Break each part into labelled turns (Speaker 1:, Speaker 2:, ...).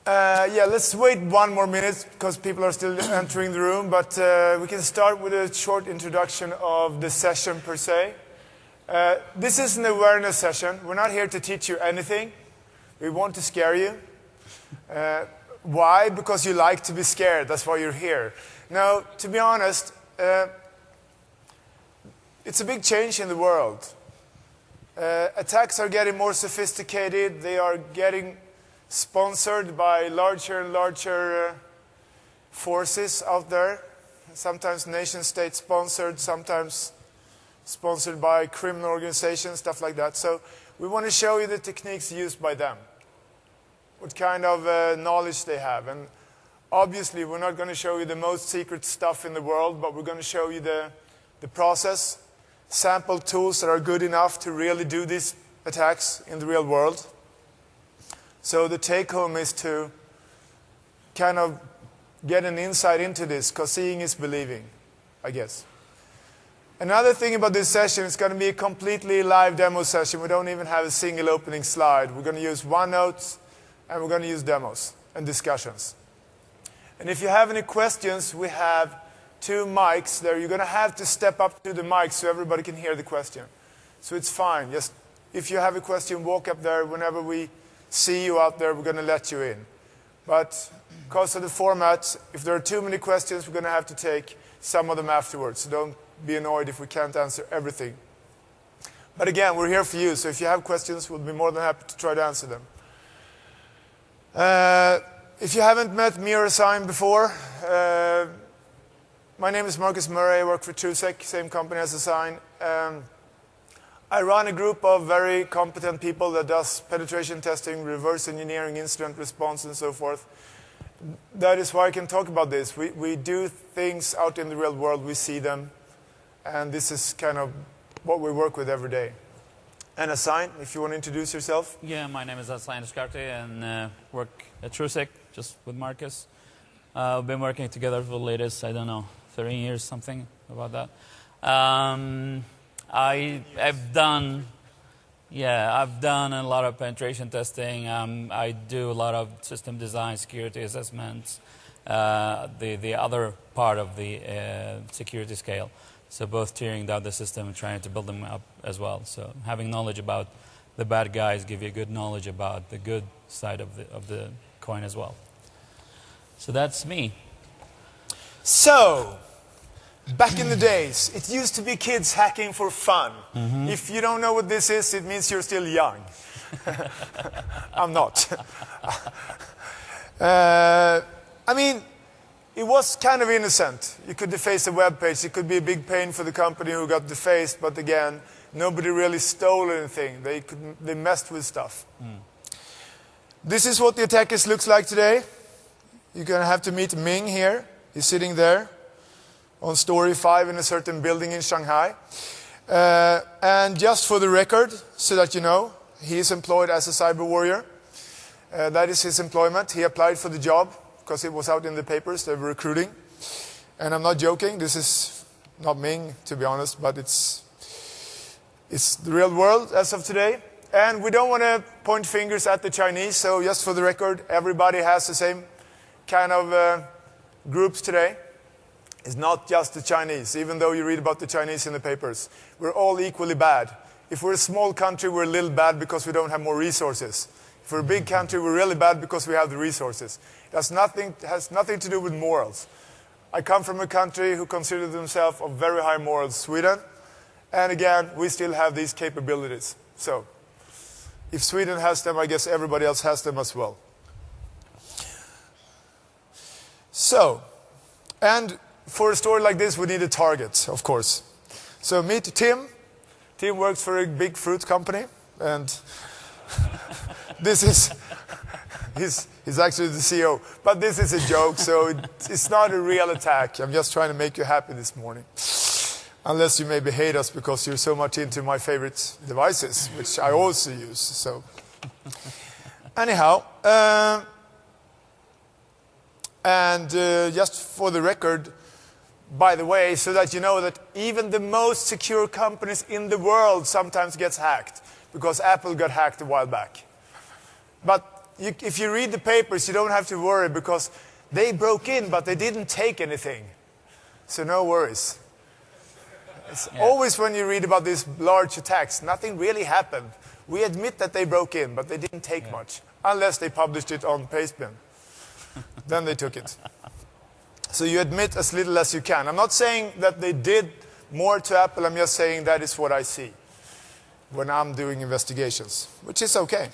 Speaker 1: Yeah, let's wait 1 more minute because people are still entering the room, but we can start with a short introduction of the session per se. This is an awareness session. We're not here to teach you anything. We want to scare you. Why? Because you like to be scared. That's why you're here. Now, to be honest, it's a big change in the world. Attacks are getting more sophisticated. They are getting sponsored by larger and larger forces out there. Sometimes nation-state sponsored, sometimes sponsored by criminal organizations, stuff like that. So we want to show you the techniques used by them, what kind of knowledge they have. And obviously, we're not going to show you the most secret stuff in the world, but we're going to show you the process, sample tools that are good enough to really do these attacks in the real world. So the take-home is to kind of get an insight into this, because seeing is believing, I guess. Another thing about this session, it's going to be a completely live demo session. We don't even have a single opening slide. We're going to use OneNote, and we're going to use demos and discussions. And if you have any questions, we have 2 mics there. You're going to have to step up to the mic so everybody can hear the question. So it's fine. Just if you have a question, walk up there. Whenever we see you out there, we're going to let you in. But because of the format, if there are too many questions, we're going to have to take some of them afterwards. So don't be annoyed if we can't answer everything. But again, we're here for you. So if you have questions, we'll be more than happy to try to answer them. If you haven't met me or Assign before, my name is Marcus Murray. I work for TrueSec, same company as Assign. I run a group of very competent people that does penetration testing, reverse engineering, incident response, and so forth. That is why I can talk about this. We do things out in the real world. We see them. And this is kind of what we work with every day. And Assign, if you want to introduce yourself.
Speaker 2: Yeah, my name is Assign Eskarte and work at TrueSec, just with Marcus. We've been working together for the latest, 13 years, something about that. I've done a lot of penetration testing. I do a lot of system design, security assessments, the other part of the security scale. So both tearing down the system and trying to build them up as well. So having knowledge about the bad guys give you good knowledge about the good side of the coin as well. So that's me.
Speaker 1: So, back in the days, it used to be kids hacking for fun. Mm-hmm. If you don't know what this is, it means you're still young. I'm not. I mean, it was kind of innocent. You could deface a web page. It could be a big pain for the company who got defaced, but again, nobody really stole anything. They messed with stuff. Mm. This is what the attackers looks like today. You're going to have to meet Ming here. He's sitting there on story 5 in a certain building in Shanghai. And just for the record, so that you know, he is employed as a cyber warrior. That is his employment. He applied for the job because it was out in the papers. They were recruiting. And I'm not joking. This is not Ming, to be honest, but it's the real world as of today. And we don't want to point fingers at the Chinese. So just for the record, everybody has the same kind of groups today. It's not just the Chinese, even though you read about the Chinese in the papers. We're all equally bad. If we're a small country, we're a little bad because we don't have more resources. If we're a big country, we're really bad because we have the resources. It has nothing to do with morals. I come from a country who consider themselves of very high morals, Sweden. And again, we still have these capabilities. So, if Sweden has them, I guess everybody else has them as well. So, and for a story like this, we need a target, of course. So meet Tim. Tim works for a big fruit company, and this is he's actually the CEO. But this is a joke, so it's not a real attack. I'm just trying to make you happy this morning. Unless you maybe hate us because you're so much into my favorite devices, which I also use. So, anyhow. And just for the record, by the way, so that you know that even the most secure companies in the world sometimes gets hacked, because Apple got hacked a while back. But if you read the papers, you don't have to worry because they broke in, but they didn't take anything. So no worries. It's always when you read about these large attacks, nothing really happened. We admit that they broke in, but they didn't take much, unless they published it on Pastebin. Then they took it. So you admit as little as you can. I'm not saying that they did more to Apple. I'm just saying that is what I see when I'm doing investigations, which is okay.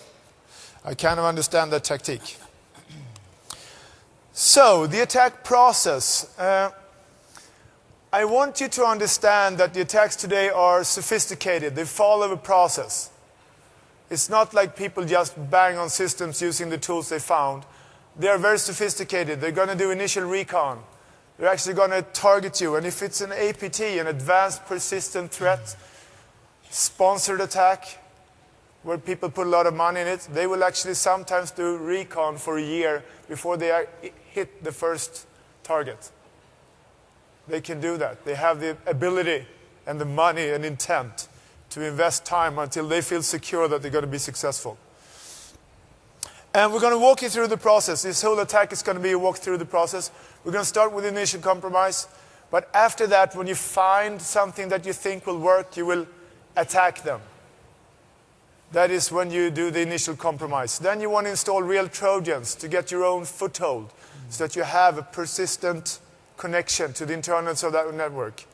Speaker 1: I kind of understand that tactic. So, the attack process. I want you to understand that the attacks today are sophisticated. They follow a process. It's not like people just bang on systems using the tools they found. They are very sophisticated. They're going to do initial recon. They're actually going to target you. And if it's an APT, an advanced persistent threat, sponsored attack, where people put a lot of money in it, they will actually sometimes do recon for a year before they hit the first target. They can do that. They have the ability and the money and intent to invest time until they feel secure that they're going to be successful. And we're going to walk you through the process. This whole attack is going to be a walk through the process. We're going to start with initial compromise. But after that, when you find something that you think will work, you will attack them. That is when you do the initial compromise. Then you want to install real Trojans to get your own foothold so that you have a persistent connection to the internals of that network.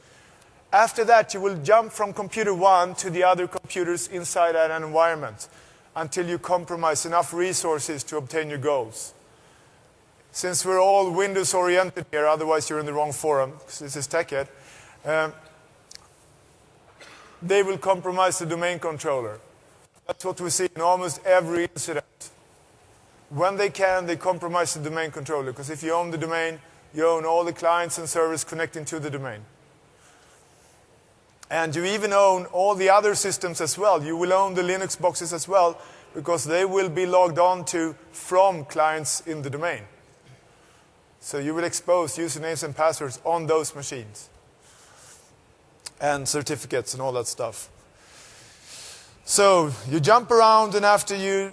Speaker 1: After that, you will jump from computer 1 to the other computers inside that environment until you compromise enough resources to obtain your goals. Since we're all Windows-oriented here, otherwise you're in the wrong forum, because this is TechEd, they will compromise the domain controller. That's what we see in almost every incident. When they can, they compromise the domain controller, because if you own the domain, you own all the clients and servers connecting to the domain. And you even own all the other systems as well. You will own the Linux boxes as well, because they will be logged on to from clients in the domain. So you will expose usernames and passwords on those machines. And certificates and all that stuff. So you jump around, and after you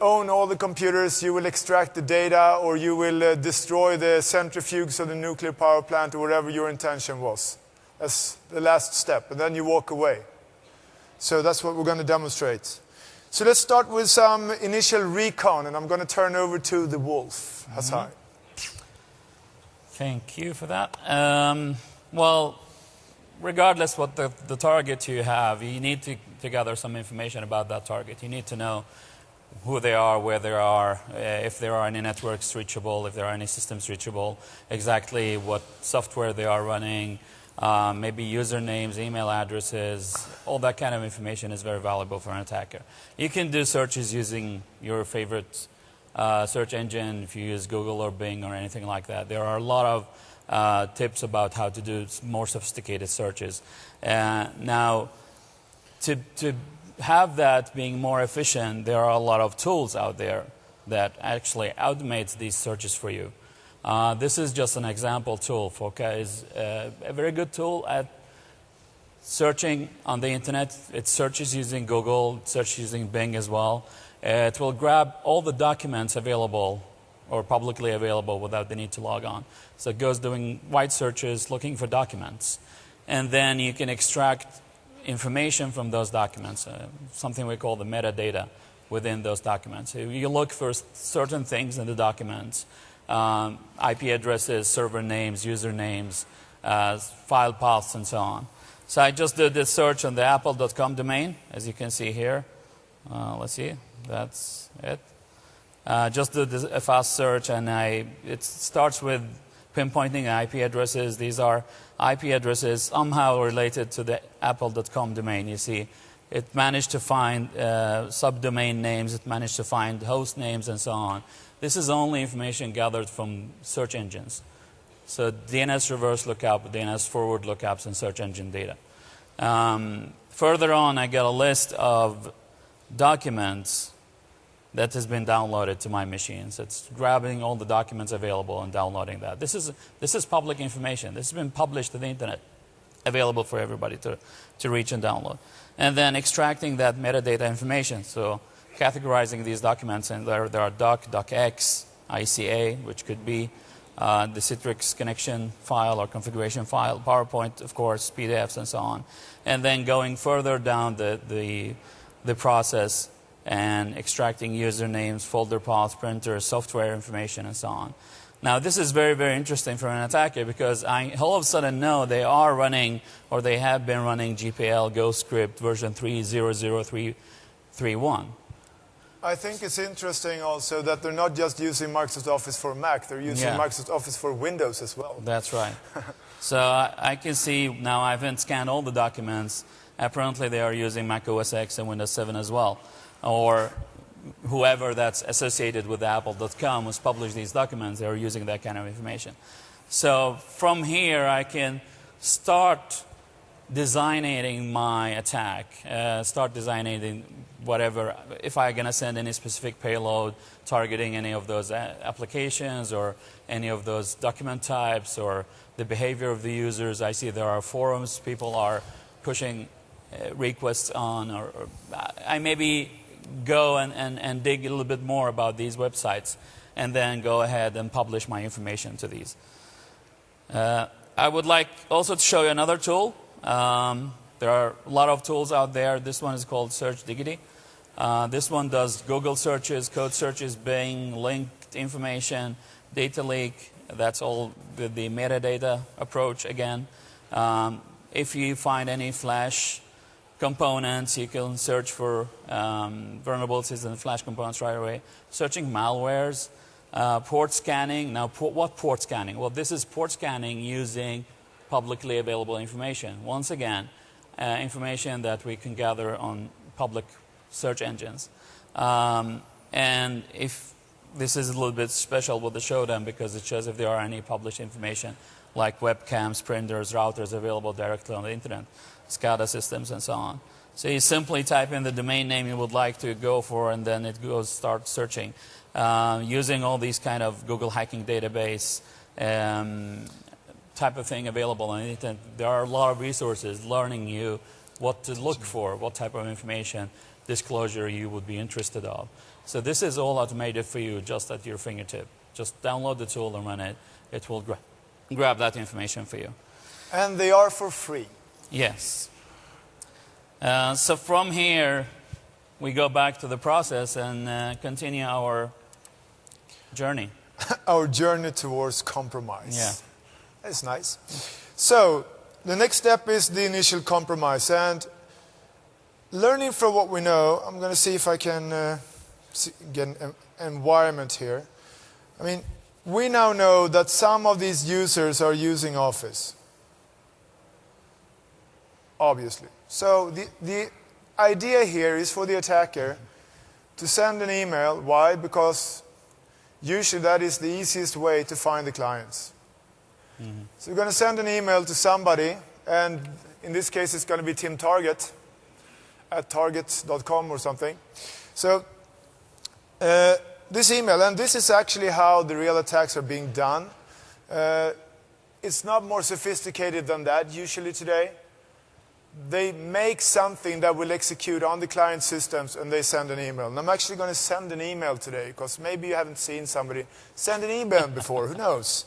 Speaker 1: own all the computers, you will extract the data, or you will destroy the centrifuges of the nuclear power plant, or whatever your intention was. That's the last step, and then you walk away. So that's what we're going to demonstrate. So let's start with some initial recon, and I'm going to turn over to the wolf. Hasai.
Speaker 2: Thank you for that. Well, regardless what the target you have, you need to gather some information about that target. You need to know who they are, where they are, if there are any networks reachable, if there are any systems reachable, exactly what software they are running, maybe usernames, email addresses. All that kind of information is very valuable for an attacker. You can do searches using your favorite search engine, if you use Google or Bing or anything like that. There are a lot of tips about how to do more sophisticated searches. Now, to have that being more efficient, there are a lot of tools out there that actually automates these searches for you. This is just an example tool. Foca is a very good tool at searching on the internet. It searches using Google, it searches using Bing as well. It will grab all the documents available or publicly available without the need to log on. So it goes doing wide searches, looking for documents. And then you can extract information from those documents, something we call the metadata within those documents. So you look for certain things in the documents, IP addresses, server names, usernames, file paths, and so on. So I just did this search on the apple.com domain, as you can see here. Let's see, that's it. Just did a fast search, and it starts with pinpointing IP addresses. These are IP addresses somehow related to the apple.com domain. You see, it managed to find subdomain names, it managed to find host names, and so on. This is only information gathered from search engines. So DNS reverse lookup, DNS forward lookups, and search engine data. Further on, I get a list of documents that has been downloaded to my machines. It's grabbing all the documents available and downloading that. This is public information. This has been published to the internet, available for everybody to reach and download. And then extracting that metadata information. So categorizing these documents, and there are doc, docx, ICA, which could be the Citrix connection file or configuration file, PowerPoint, of course, PDFs, and so on. And then going further down the process and extracting usernames, folder paths, printers, software information, and so on. Now, this is very, very interesting for an attacker because I all of a sudden know they are running, or they have been running GPL GhostScript version 3.0.0.3.1.
Speaker 1: I think it's interesting also that they're not just using Microsoft Office for Mac, they're using Microsoft Office for Windows as well.
Speaker 2: That's right. So I can see now I haven't scanned all the documents. Apparently they are using Mac OS X and Windows 7 as well. Or whoever that's associated with Apple.com who's published these documents, they're using that kind of information. So from here I can start designing my attack, start designing whatever, if I'm going to send any specific payload targeting any of those applications or any of those document types or the behavior of the users. I see there are forums people are pushing requests on, or I maybe go and dig a little bit more about these websites and then go ahead and publish my information to these. I would like also to show you another tool. There are a lot of tools out there. This one is called Search Diggity. This one does Google searches, code searches, Bing, linked information, data leak. That's all the metadata approach again. If you find any Flash components, you can search for vulnerabilities in the Flash components right away. Searching malwares, port scanning. Now, what port scanning? Well, this is port scanning using publicly available information. Once again, information that we can gather on public search engines. And if this is a little bit special with the showdown because it shows if there are any published information like webcams, printers, routers available directly on the internet, SCADA systems, and so on. So you simply type in the domain name you would like to go for, and then it goes start searching using all these kind of Google hacking database type of thing available on the internet. There are a lot of resources learning you what to look for, what type of information disclosure you would be interested of. So this is all automated for you just at your fingertip. Just download the tool and run it. It will grab that information for you.
Speaker 1: And they are for free.
Speaker 2: Yes. So from here, we go back to the process and continue our journey.
Speaker 1: Our journey towards compromise.
Speaker 2: Yeah.
Speaker 1: That's nice. So the next step is the initial compromise. And learning from what we know, I'm going to see if I can get an environment here. I mean, we now know that some of these users are using Office. Obviously. So the idea here is for the attacker to send an email. Why? Because usually that is the easiest way to find the clients. Mm-hmm. So we're going to send an email to somebody, and in this case it's going to be Tim Target at target.com or something. So this email, and this is actually how the real attacks are being done. It's not more sophisticated than that usually today. They make something that will execute on the client systems and they send an email. And I'm actually going to send an email today because maybe you haven't seen somebody send an email before, who knows.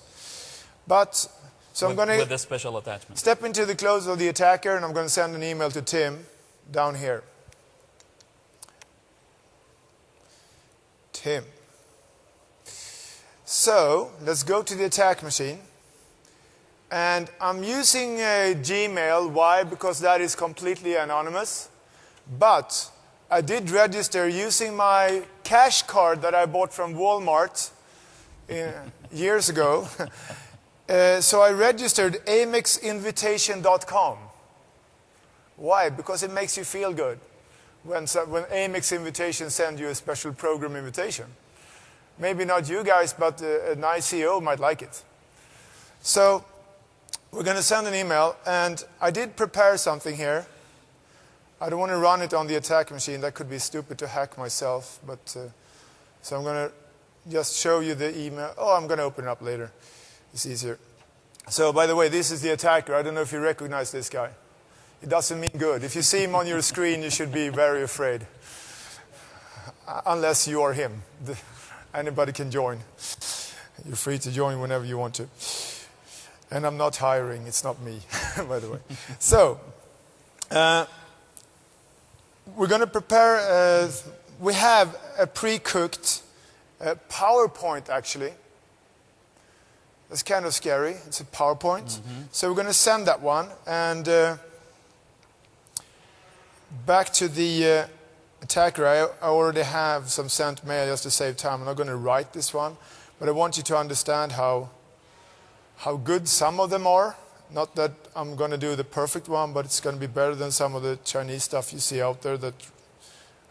Speaker 1: But, so I'm going to
Speaker 2: with a special attachment.
Speaker 1: Step into the clothes of the attacker and I'm going to send an email to Tim down here. Tim. So, let's go to the attack machine. And I'm using Gmail. Why? Because that is completely anonymous. But I did register using my cash card that I bought from Walmart years ago. So I registered amexinvitation.com. Why? Because it makes you feel good when Amex Invitation sends you a special program invitation. Maybe not you guys, but an ICO might like it. So we're going to send an email, and I did prepare something here. I don't want to run it on the attack machine. That could be stupid to hack myself. But so I'm going to just show you the email. Oh, I'm going to open it up later. It's easier. So, by the way, this is the attacker. I don't know if you recognize this guy. It doesn't mean good. If you see him on your screen, you should be very afraid. unless you are him. Anybody can join. You're free to join whenever you want to. And I'm not hiring, it's not me, by the way. So, we're going to prepare, we have a pre-cooked PowerPoint actually. It's kind of scary, it's a PowerPoint. So we're going to send that one. And back to the attacker, I already have some sent mail just to save time. I'm not going to write this one, but I want you to understand how good some of them are. Not that I'm going to do the perfect one, but it's going to be better than some of the Chinese stuff you see out there that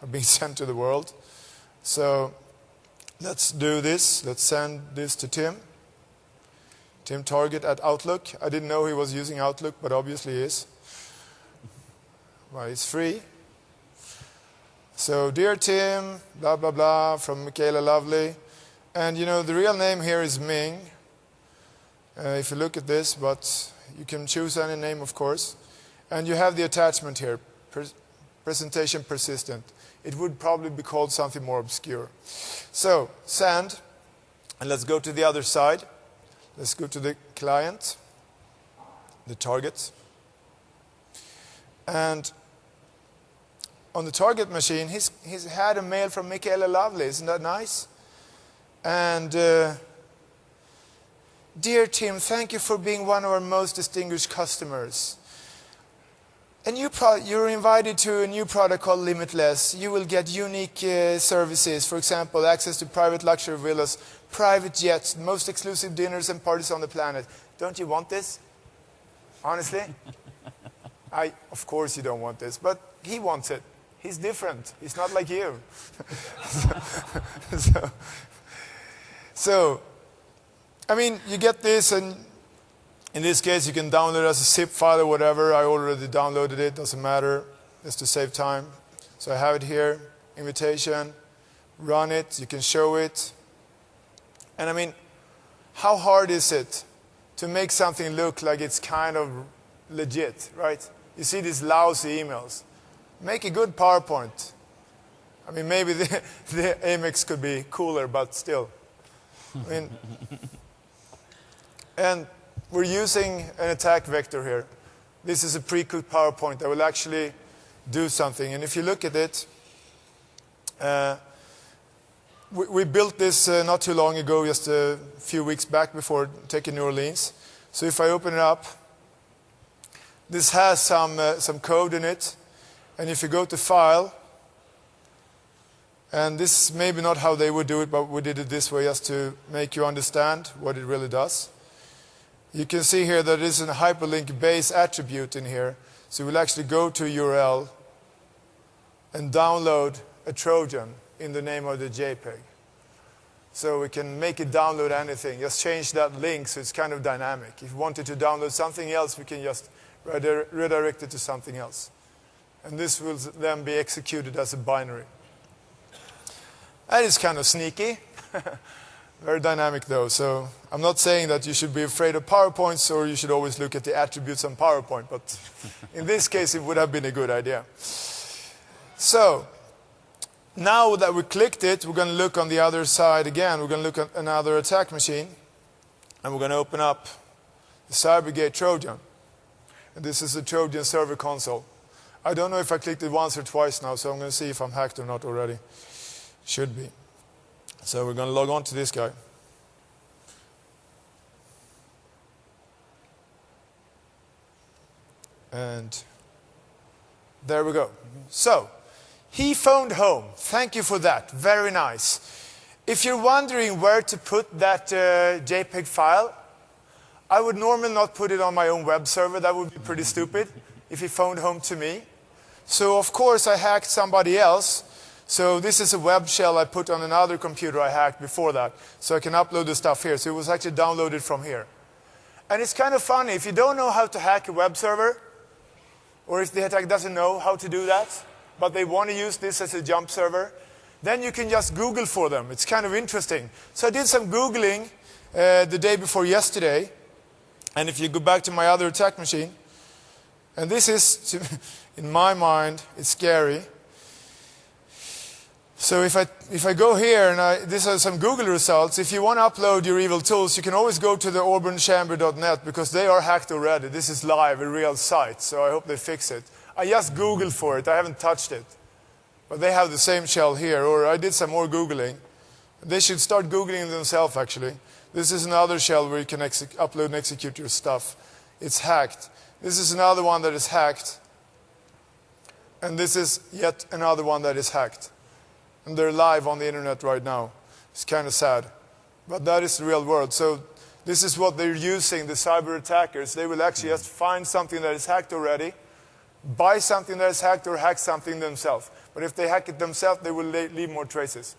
Speaker 1: are being sent to the world. So let's do this. Let's send this to Tim. Tim Target at Outlook. I didn't know he was using Outlook, but obviously he is. Well, it's free. So, dear Tim, blah, blah, blah, from Michaela Lovely. And you know, the real name here is Ming. If you look at this, but you can choose any name, of course. And you have the attachment here, presentation persistent. It would probably be called something more obscure. So, send, and let's go to the other side. Let's go to the client, the target. And on the target machine, he's had a mail from Michaela Lovely. Isn't that nice? And dear Tim, thank you for being one of our most distinguished customers. You're invited to a new product called Limitless. You will get unique services, for example, access to private luxury villas, private jets, most exclusive dinners and parties on the planet. Don't you want this? Honestly? Of course you don't want this, but he wants it. He's different. He's not like you. So, I mean, you get this, and in this case, you can download it as a zip file or whatever. I already downloaded it. Doesn't matter. Just to save time. So I have it here. Invitation. Run it. You can show it. And I mean, how hard is it to make something look like it's kind of legit, right? You see these lousy emails. Make a good PowerPoint. I mean, maybe the Amex could be cooler, but still. I mean, and we're using an attack vector here. This is a pre-cooked PowerPoint that will actually do something. And if you look at it, we built this not too long ago, just a few weeks back before taking New Orleans. So if I open it up, this has some code in it. And if you go to File, and this is maybe not how they would do it, but we did it this way just to make you understand what it really does. You can see here that there is a hyperlink base attribute in here. So we'll actually go to a URL and download a Trojan in the name of the JPEG. So we can make it download anything. Just change that link so it's kind of dynamic. If you wanted to download something else, we can just redirect it to something else. And this will then be executed as a binary. That is kind of sneaky. Very dynamic though. So I'm not saying that you should be afraid of PowerPoints or you should always look at the attributes on PowerPoint, but in this case it would have been a good idea. So now that we clicked it, we're going to look on the other side again. We're going to look at another attack machine, and we're going to open up the Cybergate Trojan. And this is the Trojan server console. I don't know if I clicked it once or twice now, so I'm going to see if I'm hacked or not already. Should be. So we're going to log on to this guy. And there we go. So, he phoned home. Thank you for that. Very nice. If you're wondering where to put that JPEG file, I would normally not put it on my own web server. That would be pretty stupid if he phoned home to me. So, of course, I hacked somebody else. So this is a web shell I put on another computer I hacked before that. So I can upload the stuff here. So it was actually downloaded from here. And it's kind of funny. If you don't know how to hack a web server, or if the attacker doesn't know how to do that, but they want to use this as a jump server, then you can just Google for them. It's kind of interesting. So I did some Googling the day before yesterday. And if you go back to my other attack machine, and this is, in my mind, it's scary. So if I go here, and these are some Google results, if you want to upload your evil tools, you can always go to the auburnechamber.net because they are hacked already. This is live, a real site, so I hope they fix it. I just Googled for it, I haven't touched it. But they have the same shell here, or I did some more Googling. They should start Googling themselves, actually. This is another shell where you can upload and execute your stuff. It's hacked. This is another one that is hacked. And this is yet another one that is hacked. And they're live on the internet right now. It's kind of sad. But that is the real world. So this is what they're using, the cyber attackers. They will actually just find something that is hacked already, buy something that is hacked, or hack something themselves. But if they hack it themselves, they will leave more traces.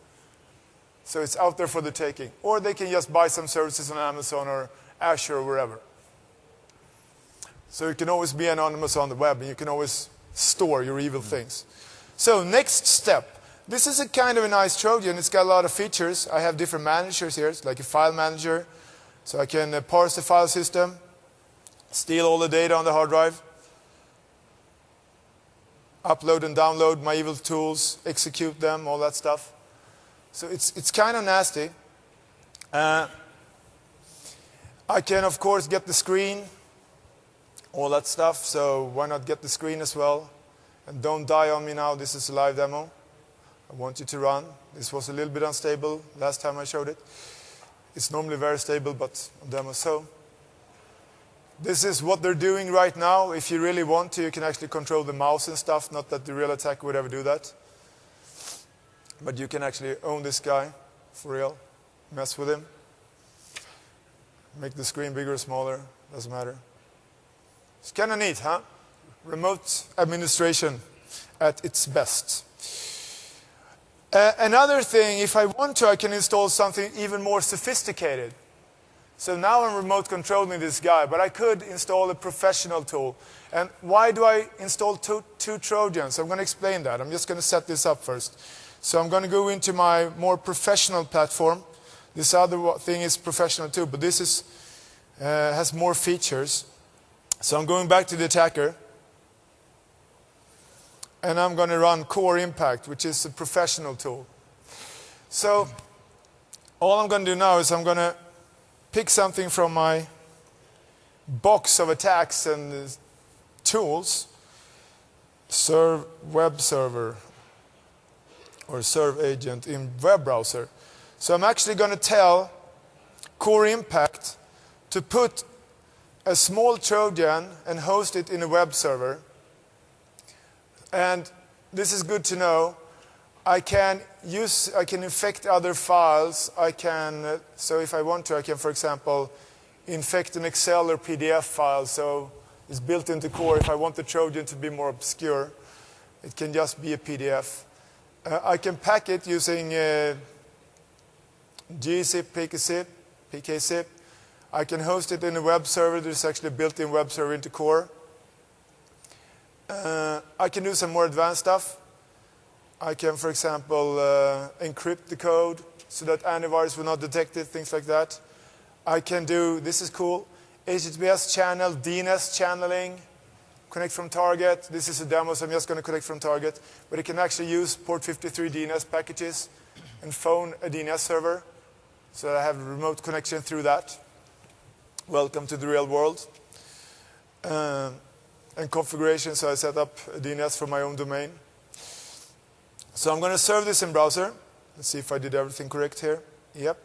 Speaker 1: So it's out there for the taking. Or they can just buy some services on Amazon or Azure or wherever. So you can always be anonymous on the web, and you can always store your evil things. So next step. This is a kind of a nice Trojan. It's got a lot of features. I have different managers here. It's like a file manager. So I can parse the file system, steal all the data on the hard drive, upload and download my evil tools, execute them, all that stuff. So it's kind of nasty. I can, of course, get the screen, all that stuff. So why not get the screen as well? And don't die on me now. This is a live demo. I want you to run. This was a little bit unstable last time I showed it. It's normally very stable, but on demo. So this is what they're doing right now. If you really want to, you can actually control the mouse and stuff. Not that the real attacker would ever do that. But you can actually own this guy for real. Mess with him. Make the screen bigger or smaller. Doesn't matter. It's kind of neat, huh? Remote administration at its best. Another thing, if I want to, I can install something even more sophisticated. So now I'm remote controlling this guy, but I could install a professional tool. And why do I install two Trojans? I'm going to explain that. I'm just going to set this up first. So I'm going to go into my more professional platform. This other thing is professional too, but this has more features. So I'm going back to the attacker. And I'm going to run Core Impact, which is a professional tool. So all I'm going to do now is I'm going to pick something from my box of attacks and tools. Serve web server or serve agent in web browser. So I'm actually going to tell Core Impact to put a small Trojan and host it in a web server. And this is good to know. I can infect other files. So if I want to, I can, for example, infect an Excel or PDF file. So it's built into Core. If I want the Trojan to be more obscure, it can just be a PDF. I can pack it using gzip, pkzip. I can host it in a web server. There's actually a built-in web server into Core. I can do some more advanced stuff. I can, for example, encrypt the code so that antivirus will not detect it, things like that. I can do, this is cool, HTTPS channel, DNS channeling, connect from target. This is a demo, so I'm just going to connect from target. But it can actually use port 53 DNS packages and phone a DNS server. So I have a remote connection through that. Welcome to the real world. And configuration, so I set up a DNS for my own domain. So I'm going to serve this in browser. Let's see if I did everything correct here. Yep.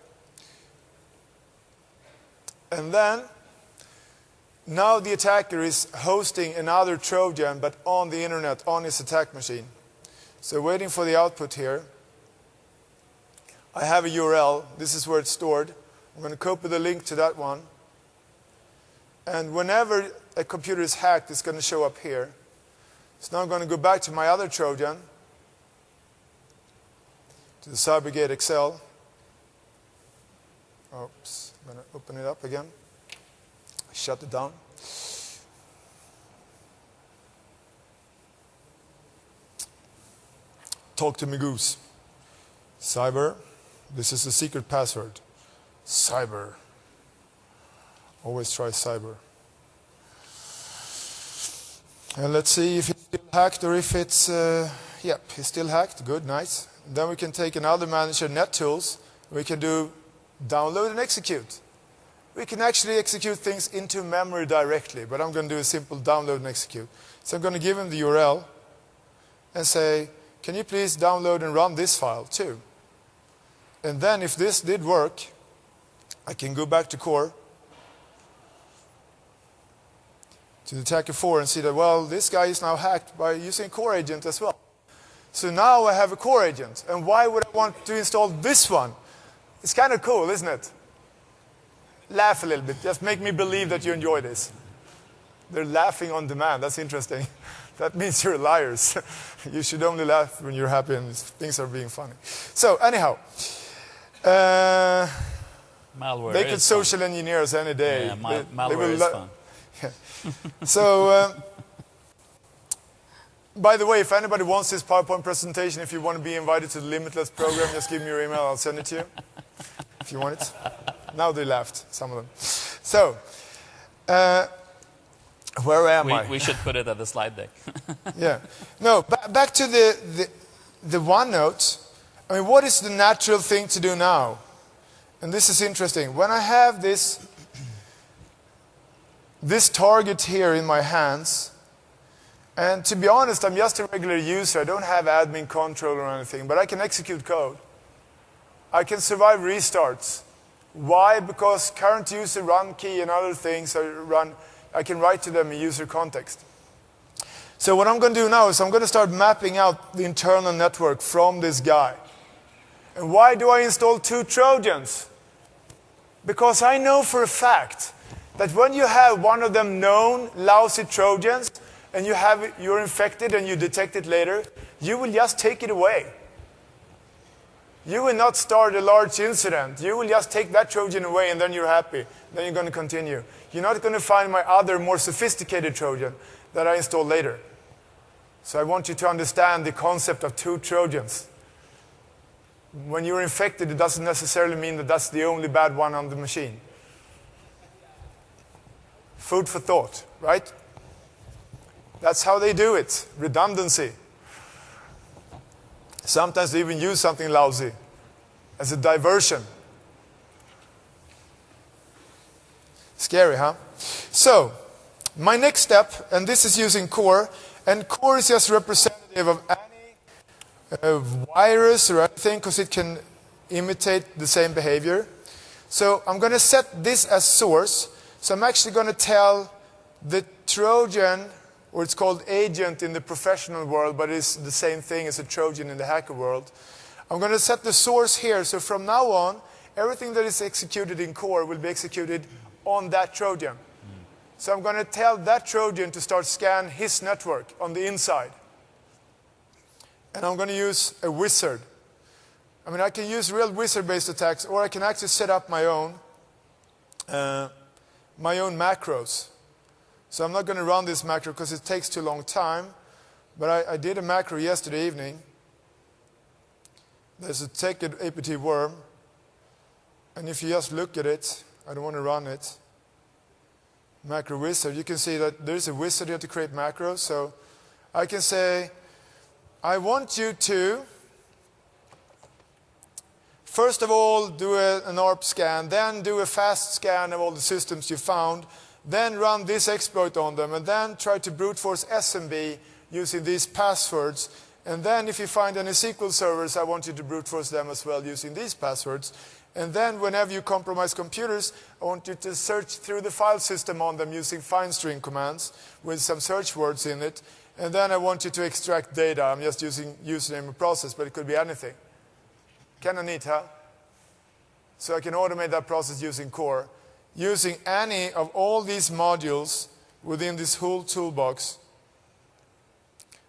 Speaker 1: And then, now the attacker is hosting another Trojan, but on the internet, on his attack machine. So waiting for the output here. I have a URL. This is where it's stored. I'm going to copy the link to that one. And whenever a computer is hacked, it's going to show up here. So now I'm going to go back to my other Trojan, to the CyberGate Excel. Oops, I'm going to open it up again. Shut it down. Talk to me, Goose. Cyber. This is the secret password. Cyber. Always try cyber. And let's see if it's still hacked or if it's, yep, it's still hacked. Good, nice. Then we can take another manager, NetTools. We can do download and execute. We can actually execute things into memory directly, but I'm going to do a simple download and execute. So I'm going to give him the URL and say, can you please download and run this file too? And then if this did work, I can go back to core, to the attacker 4 and see that, well, this guy is now hacked by using core agent as well. So now I have a core agent. And why would I want to install this one? It's kind of cool, isn't it? Laugh a little bit. Just make me believe that you enjoy this. They're laughing on demand. That's interesting. That means you're liars. You should only laugh when you're happy and things are being funny. So anyhow,
Speaker 2: malware
Speaker 1: they could social engineer us any day.
Speaker 2: Yeah, malware is fun.
Speaker 1: Yeah. So, by the way, if anybody wants this PowerPoint presentation, if you want to be invited to the Limitless program, just give me your email. I'll send it to you if you want it. Now they laughed, some of them. So, where am I?
Speaker 2: We should put it at the slide deck.
Speaker 1: Yeah. No, back to the OneNote. I mean, what is the natural thing to do now? And this is interesting. When I have this target here in my hands, and to be honest, I'm just a regular user. I don't have admin control or anything, but I can execute code. I can survive restarts. Why? Because current user run key and other things I can write to them in user context. So what I'm going to do now is I'm going to start mapping out the internal network from this guy. And why do I install 2 Trojans? Because I know for a fact that when you have one of them known lousy Trojans and you're infected and you detect it later, you will just take it away. You will not start a large incident. You will just take that Trojan away and then you're happy. Then you're going to continue. You're not going to find my other more sophisticated Trojan that I install later. So I want you to understand the concept of 2 Trojans. When you're infected, it doesn't necessarily mean that that's the only bad one on the machine. Food for thought, right? That's how they do it. Redundancy. Sometimes they even use something lousy as a diversion. Scary, huh? So, my next step, and this is using core, and core is just representative of any virus or anything because it can imitate the same behavior. So I'm going to set this as source. So I'm actually going to tell the Trojan, or it's called agent in the professional world, but it's the same thing as a Trojan in the hacker world. I'm going to set the source here. So from now on, everything that is executed in core will be executed on that Trojan. So I'm going to tell that Trojan to start scan his network on the inside. And I'm going to use a wizard. I mean, I can use real wizard-based attacks, or I can actually set up my own macros. So I'm not going to run this macro because it takes too long time. But I did a macro yesterday evening. There's a TechEd APT worm. And if you just look at it, I don't want to run it. Macro wizard, you can see that there's a wizard here to create macros. So I can say, I want you to, first of all, do an ARP scan, then do a fast scan of all the systems you found, then run this exploit on them, and then try to brute force SMB using these passwords. And then if you find any SQL servers, I want you to brute force them as well using these passwords. And then whenever you compromise computers, I want you to search through the file system on them using fine string commands with some search words in it. And then I want you to extract data. I'm just using username and process, but it could be anything. Kind of neat, huh? So I can automate that process using core, using any of all these modules within this whole toolbox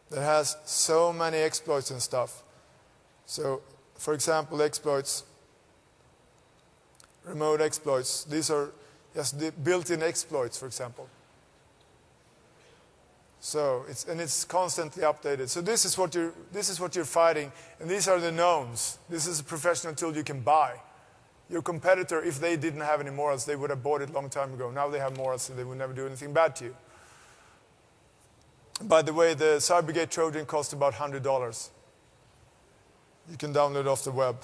Speaker 1: that has so many exploits and stuff. So, for example, exploits, remote exploits. These are just the built-in exploits, for example. So it's constantly updated. So this is what you're fighting, and these are the knowns. This is a professional tool you can buy. Your competitor, if they didn't have any morals, they would have bought it a long time ago. Now they have morals, so they would never do anything bad to you. By the way, the Cybergate Trojan cost about $100. You can download it off the web.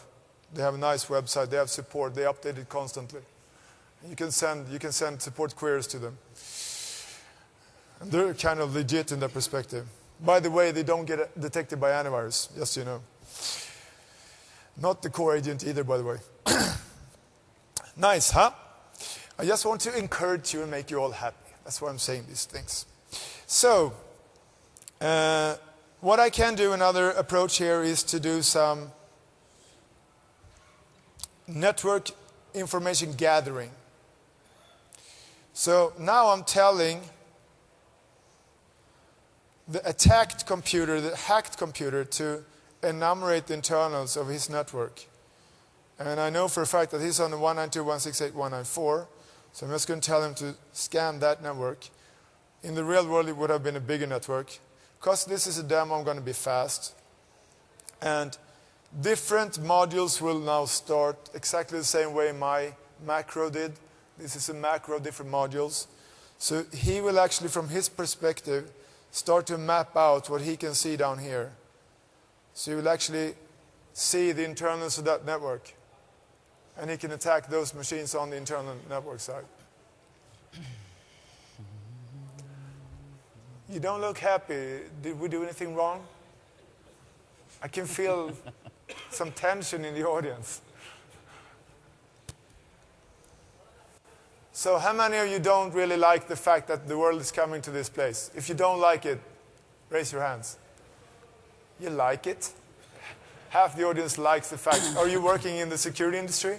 Speaker 1: They have a nice website. They have support. They update it constantly. You can send support queries to them. And they're kind of legit in that perspective. By the way, they don't get detected by antivirus, just so you know. Not the core agent either, by the way. Nice, huh? I just want to encourage you and make you all happy. That's why I'm saying these things. So, what I can do, another approach here, is to do some network information gathering. So now I'm telling the attacked computer, the hacked computer, to enumerate the internals of his network. And I know for a fact that he's on the 192.168.194, so I'm just going to tell him to scan that network. In the real world, it would have been a bigger network. Because this is a demo, I'm going to be fast. And different modules will now start exactly the same way my macro did. This is a macro, different modules. So he will actually, from his perspective, start to map out what he can see down here. So you will actually see the internals of that network. And he can attack those machines on the internal network side. You don't look happy. Did we do anything wrong? I can feel some tension in the audience. So how many of you don't really like the fact that the world is coming to this place? If you don't like it, raise your hands. You like it? Half the audience likes the fact. Are you working in the security industry?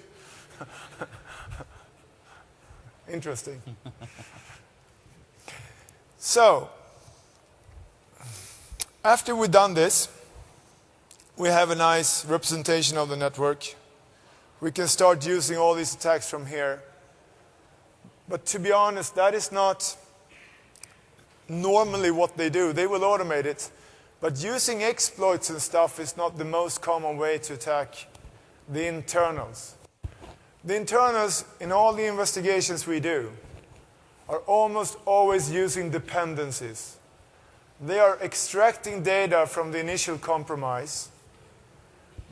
Speaker 1: Interesting. So, after we've done this, we have a nice representation of the network. We can start using all these attacks from here. But to be honest, that is not normally what they do. They will automate it. But using exploits and stuff is not the most common way to attack the internals. The internals, in all the investigations we do, are almost always using dependencies. They are extracting data from the initial compromise.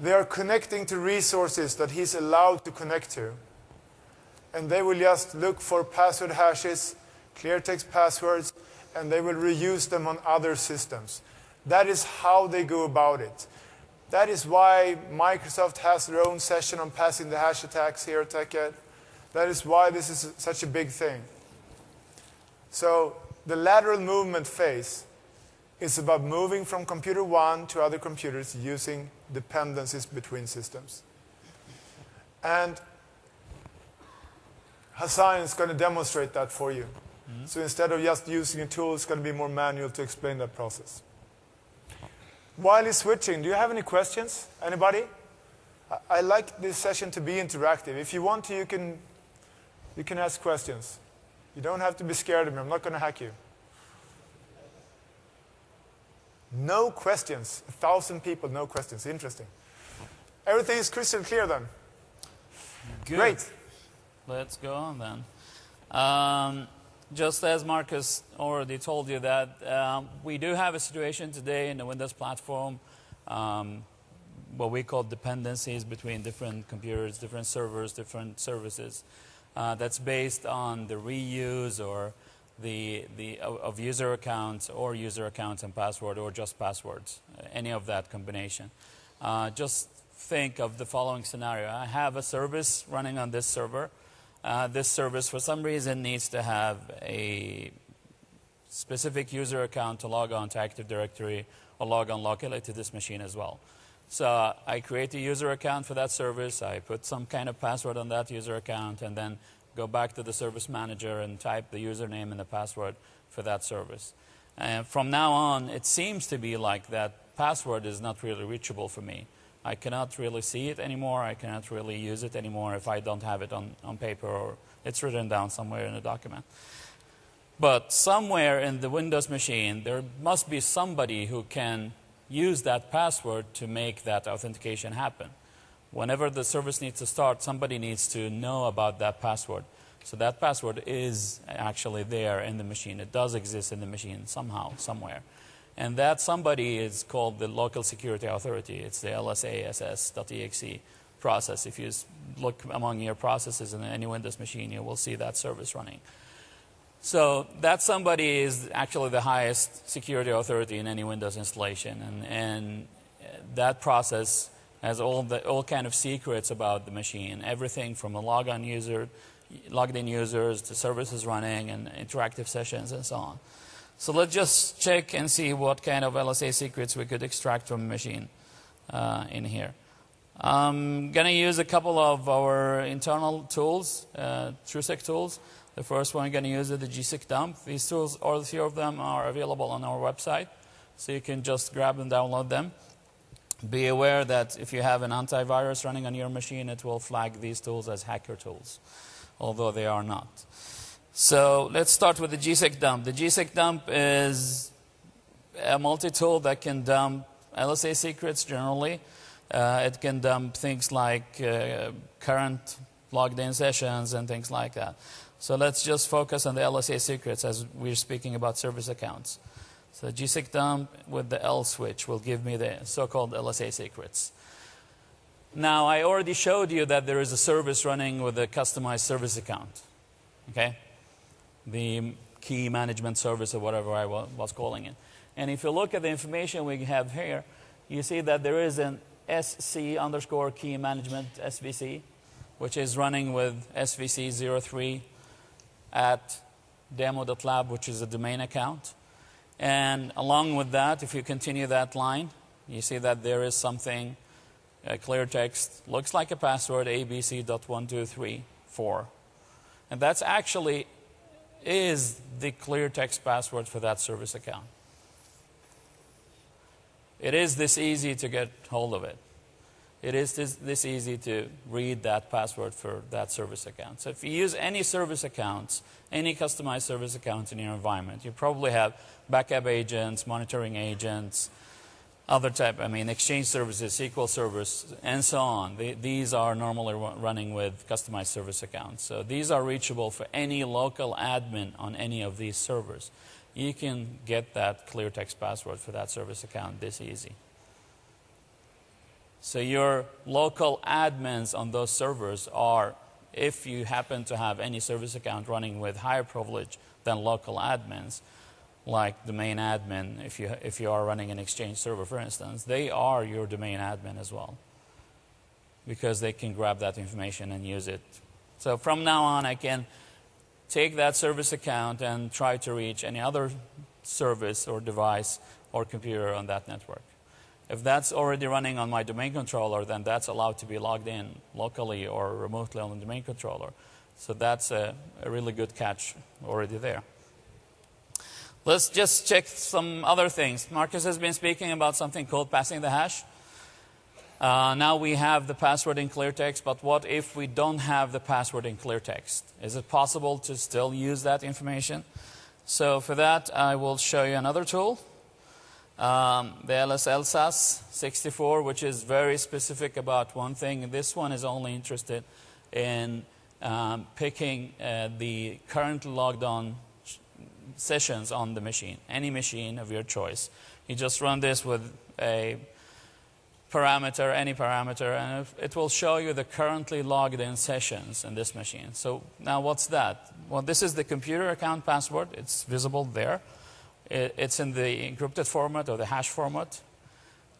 Speaker 1: They are connecting to resources that he's allowed to connect to. And they will just look for password hashes, clear text passwords, and they will reuse them on other systems. That is how they go about it. That is why Microsoft has their own session on passing the hash attacks here at TechEd. That is why this is such a big thing. So the lateral movement phase is about moving from computer one to other computers using dependencies between systems. And Hassan is going to demonstrate that for you. Mm-hmm. So instead of just using a tool, it's going to be more manual to explain that process. While he's switching, do you have any questions? Anybody? I like this session to be interactive. If you want to, you can ask questions. You don't have to be scared of me. I'm not going to hack you. No questions. 1,000 people, no questions. Interesting. Everything is crystal clear then.
Speaker 2: Good.
Speaker 1: Great.
Speaker 2: Let's go on then. Just as Marcus already told you that we do have a situation today in the Windows platform, what we call dependencies between different computers, different servers, different services. That's based on the reuse or of user accounts or user accounts and password or just passwords, any of that combination. Just think of the following scenario. I have a service running on this server. This service, for some reason, needs to have a specific user account to log on to Active Directory or log on locally to this machine as well. So I create a user account for that service. I put some kind of password on that user account and then go back to the service manager and type the username and the password for that service. And from now on, it seems to be like that password is not really reachable for me. I cannot really see it anymore. I cannot really use it anymore if I don't have it on paper or it's written down somewhere in a document. But somewhere in the Windows machine, there must be somebody who can use that password to make that authentication happen. Whenever the service needs to start, somebody needs to know about that password. So that password is actually there in the machine. It does exist in the machine somehow, somewhere. And that somebody is called the local security authority. It's the lsass.exe process. If you look among your processes in any Windows machine, you will see that service running. So that somebody is actually the highest security authority in any Windows installation. And that process has all kind of secrets about the machine. Everything from a logged in users to services running and interactive sessions and so on. So let's just check and see what kind of LSA secrets we could extract from a machine in here. I'm going to use a couple of our internal tools, TrueSec tools. The first one I'm going to use is the GSEC dump. These tools, all three of them, are available on our website. So you can just grab and download them. Be aware that if you have an antivirus running on your machine, it will flag these tools as hacker tools, although they are not. So let's start with the GSEC dump. The GSEC dump is a multi-tool that can dump LSA secrets generally. It can dump things like current logged-in sessions and things like that. So let's just focus on the LSA secrets as we're speaking about service accounts. So GSEC dump with the L switch will give me the so-called LSA secrets. Now, I already showed you that there is a service running with a customized service account. Okay? The key management service or whatever I was calling it. And if you look at the information we have here, you see that there is an SC_key management SVC, which is running with SVC03 at demo.lab, which is a domain account. And along with that, if you continue that line, you see that there is something, clear text, looks like a password, abc.1234. And that's actually is the clear text password for that service account. It is this easy to get hold of it. It is this easy to read that password for that service account. So if you use any service accounts, any customized service accounts in your environment, you probably have backup agents, monitoring agents, other type, Exchange services, SQL servers, and so on. These are normally running with customized service accounts. So these are reachable for any local admin on any of these servers. You can get that clear text password for that service account this easy. So your local admins on those servers are, if you happen to have any service account running with higher privilege than local admins, like domain admin, if you are running an Exchange server, for instance, they are your domain admin as well, because they can grab that information and use it. So from now on, I can take that service account and try to reach any other service or device or computer on that network. If that's already running on my domain controller, then that's allowed to be logged in locally or remotely on the domain controller. So that's a really good catch already there. Let's just check some other things. Marcus has been speaking about something called passing the hash. Now we have the password in clear text, but what if we don't have the password in clear text? Is it possible to still use that information? So for that, I will show you another tool. The LSLSAS64, which is very specific about one thing. This one is only interested in picking the currently logged on sessions on the machine, any machine of your choice. You just run this with a parameter, any parameter, and it will show you the currently logged in sessions in this machine. So now what's that? Well, this is the computer account password. It's visible there. It's in the encrypted format or the hash format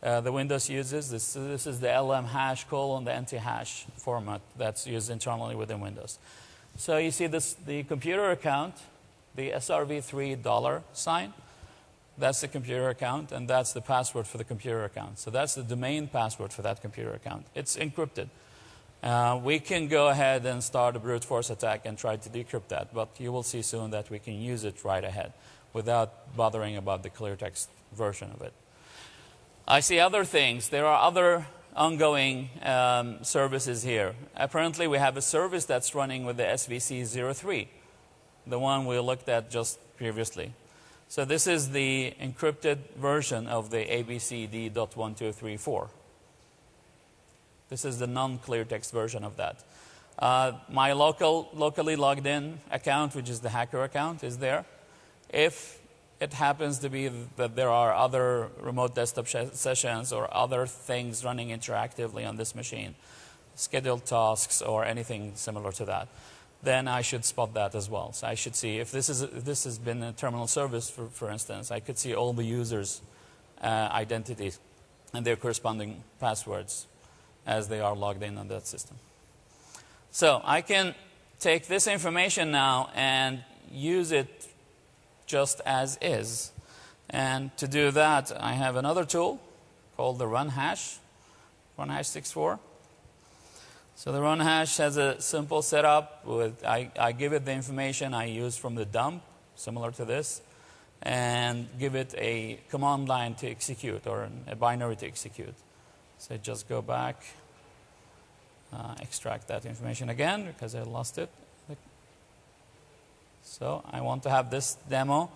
Speaker 2: the Windows uses. This is the LM hash : the anti-hash format that's used internally within Windows. So you see this, the computer account, the SRV3 $sign. That's the computer account, and that's the password for the computer account. So that's the domain password for that computer account. It's encrypted. We can go ahead and start a brute force attack and try to decrypt that, but you will see soon that we can use it right ahead without bothering about the clear text version of it. I see other things. There are other ongoing services here. Apparently, we have a service that's running with the SVC03, the one we looked at just previously. So this is the encrypted version of the ABCD.1234. This is the non-clear text version of that. My locally logged in account, which is the hacker account, is there. If it happens to be that there are other remote desktop sessions or other things running interactively on this machine, scheduled tasks or anything similar to that, then I should spot that as well. So I should see if this has been a terminal service, for instance, I could see all the users' identities and their corresponding passwords as they are logged in on that system. So I can take this information now and use it just as is. And to do that, I have another tool called the run hash 64. So the run hash has a simple setup. I give it the information I use from the dump, similar to this, and give it a command line to execute or a binary to execute. So just go back, extract that information again because I lost it. So I want to have this demo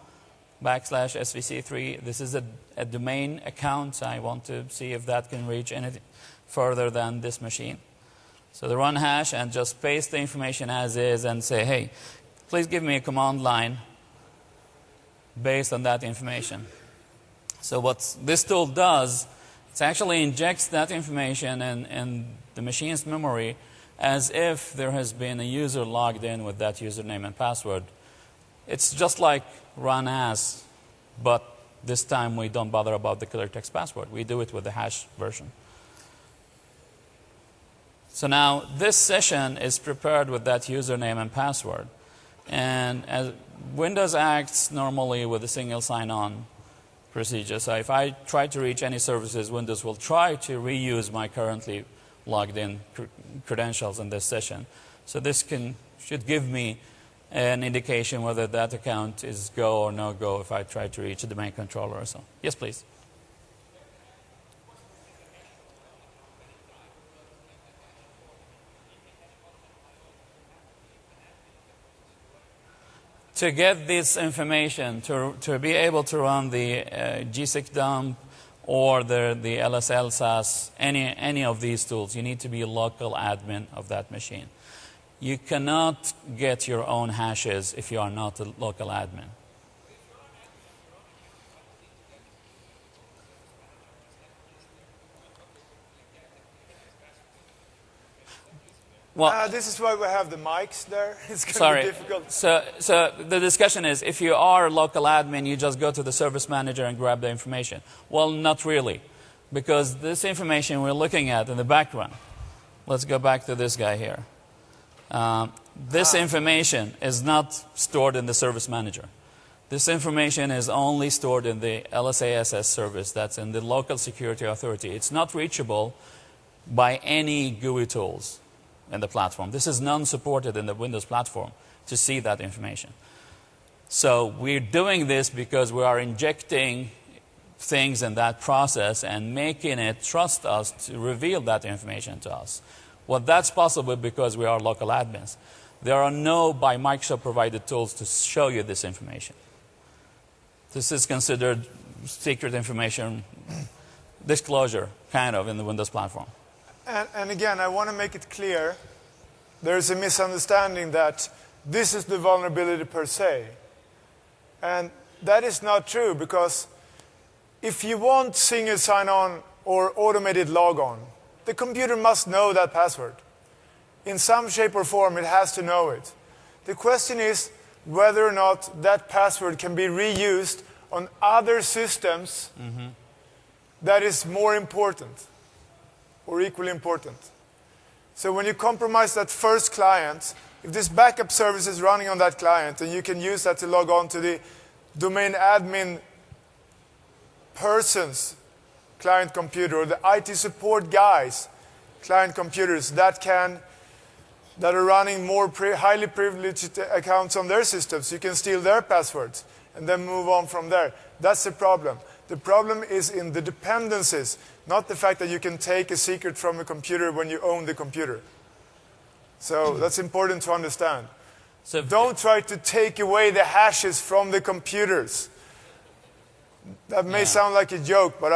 Speaker 2: /svc3. This is a domain account. I want to see if that can reach any further than this machine. So the run hash and just paste the information as is and say, hey, please give me a command line based on that information. So what this tool does, it actually injects that information in the machine's memory as if there has been a user logged in with that username and password. It's just like run as, but this time we don't bother about the clear text password. We do it with the hash version. So now this session is prepared with that username and password. And as Windows acts normally with a single sign-on procedure. So if I try to reach any services, Windows will try to reuse my currently logged in credentials in this session. So this should give me an indication whether that account is go or no go if I try to reach a domain controller or so. Yes, please. To get this information, to be able to run the GSIC dump or the LSL SAS, any of these tools, you need to be a local admin of that machine. You cannot get your own hashes if you are not a local admin.
Speaker 1: Well, this is why we have the mics there. It's going to be difficult.
Speaker 2: So the discussion is, if you are a local admin, you just go to the service manager and grab the information. Well, not really, because this information we're looking at in the background. Let's go back to this guy here. This information is not stored in the service manager. This information is only stored in the LSASS service that's in the local security authority. It's not reachable by any GUI tools in the platform. This is non-supported in the Windows platform to see that information. So we're doing this because we are injecting things in that process and making it trust us to reveal that information to us. Well, that's possible because we are local admins. There are no by Microsoft provided tools to show you this information. This is considered secret information disclosure, kind of, in the Windows platform.
Speaker 1: And again, I want to make it clear, there's a misunderstanding that this is the vulnerability per se. And that is not true, because if you want single sign-on or automated log-on, the computer must know that password. In some shape or form, it has to know it. The question is whether or not that password can be reused on other systems that is more important or equally important. So when you compromise that first client, if this backup service is running on that client and you can use that to log on to the domain admin person's client computer or the IT support guy's client computers that are running more highly privileged accounts on their systems, you can steal their passwords and then move on from there. That's the problem. The problem is in the dependencies, not the fact that you can take a secret from a computer when you own the computer. So that's important to understand. So don't try to take away the hashes from the computers. That may sound like a joke, but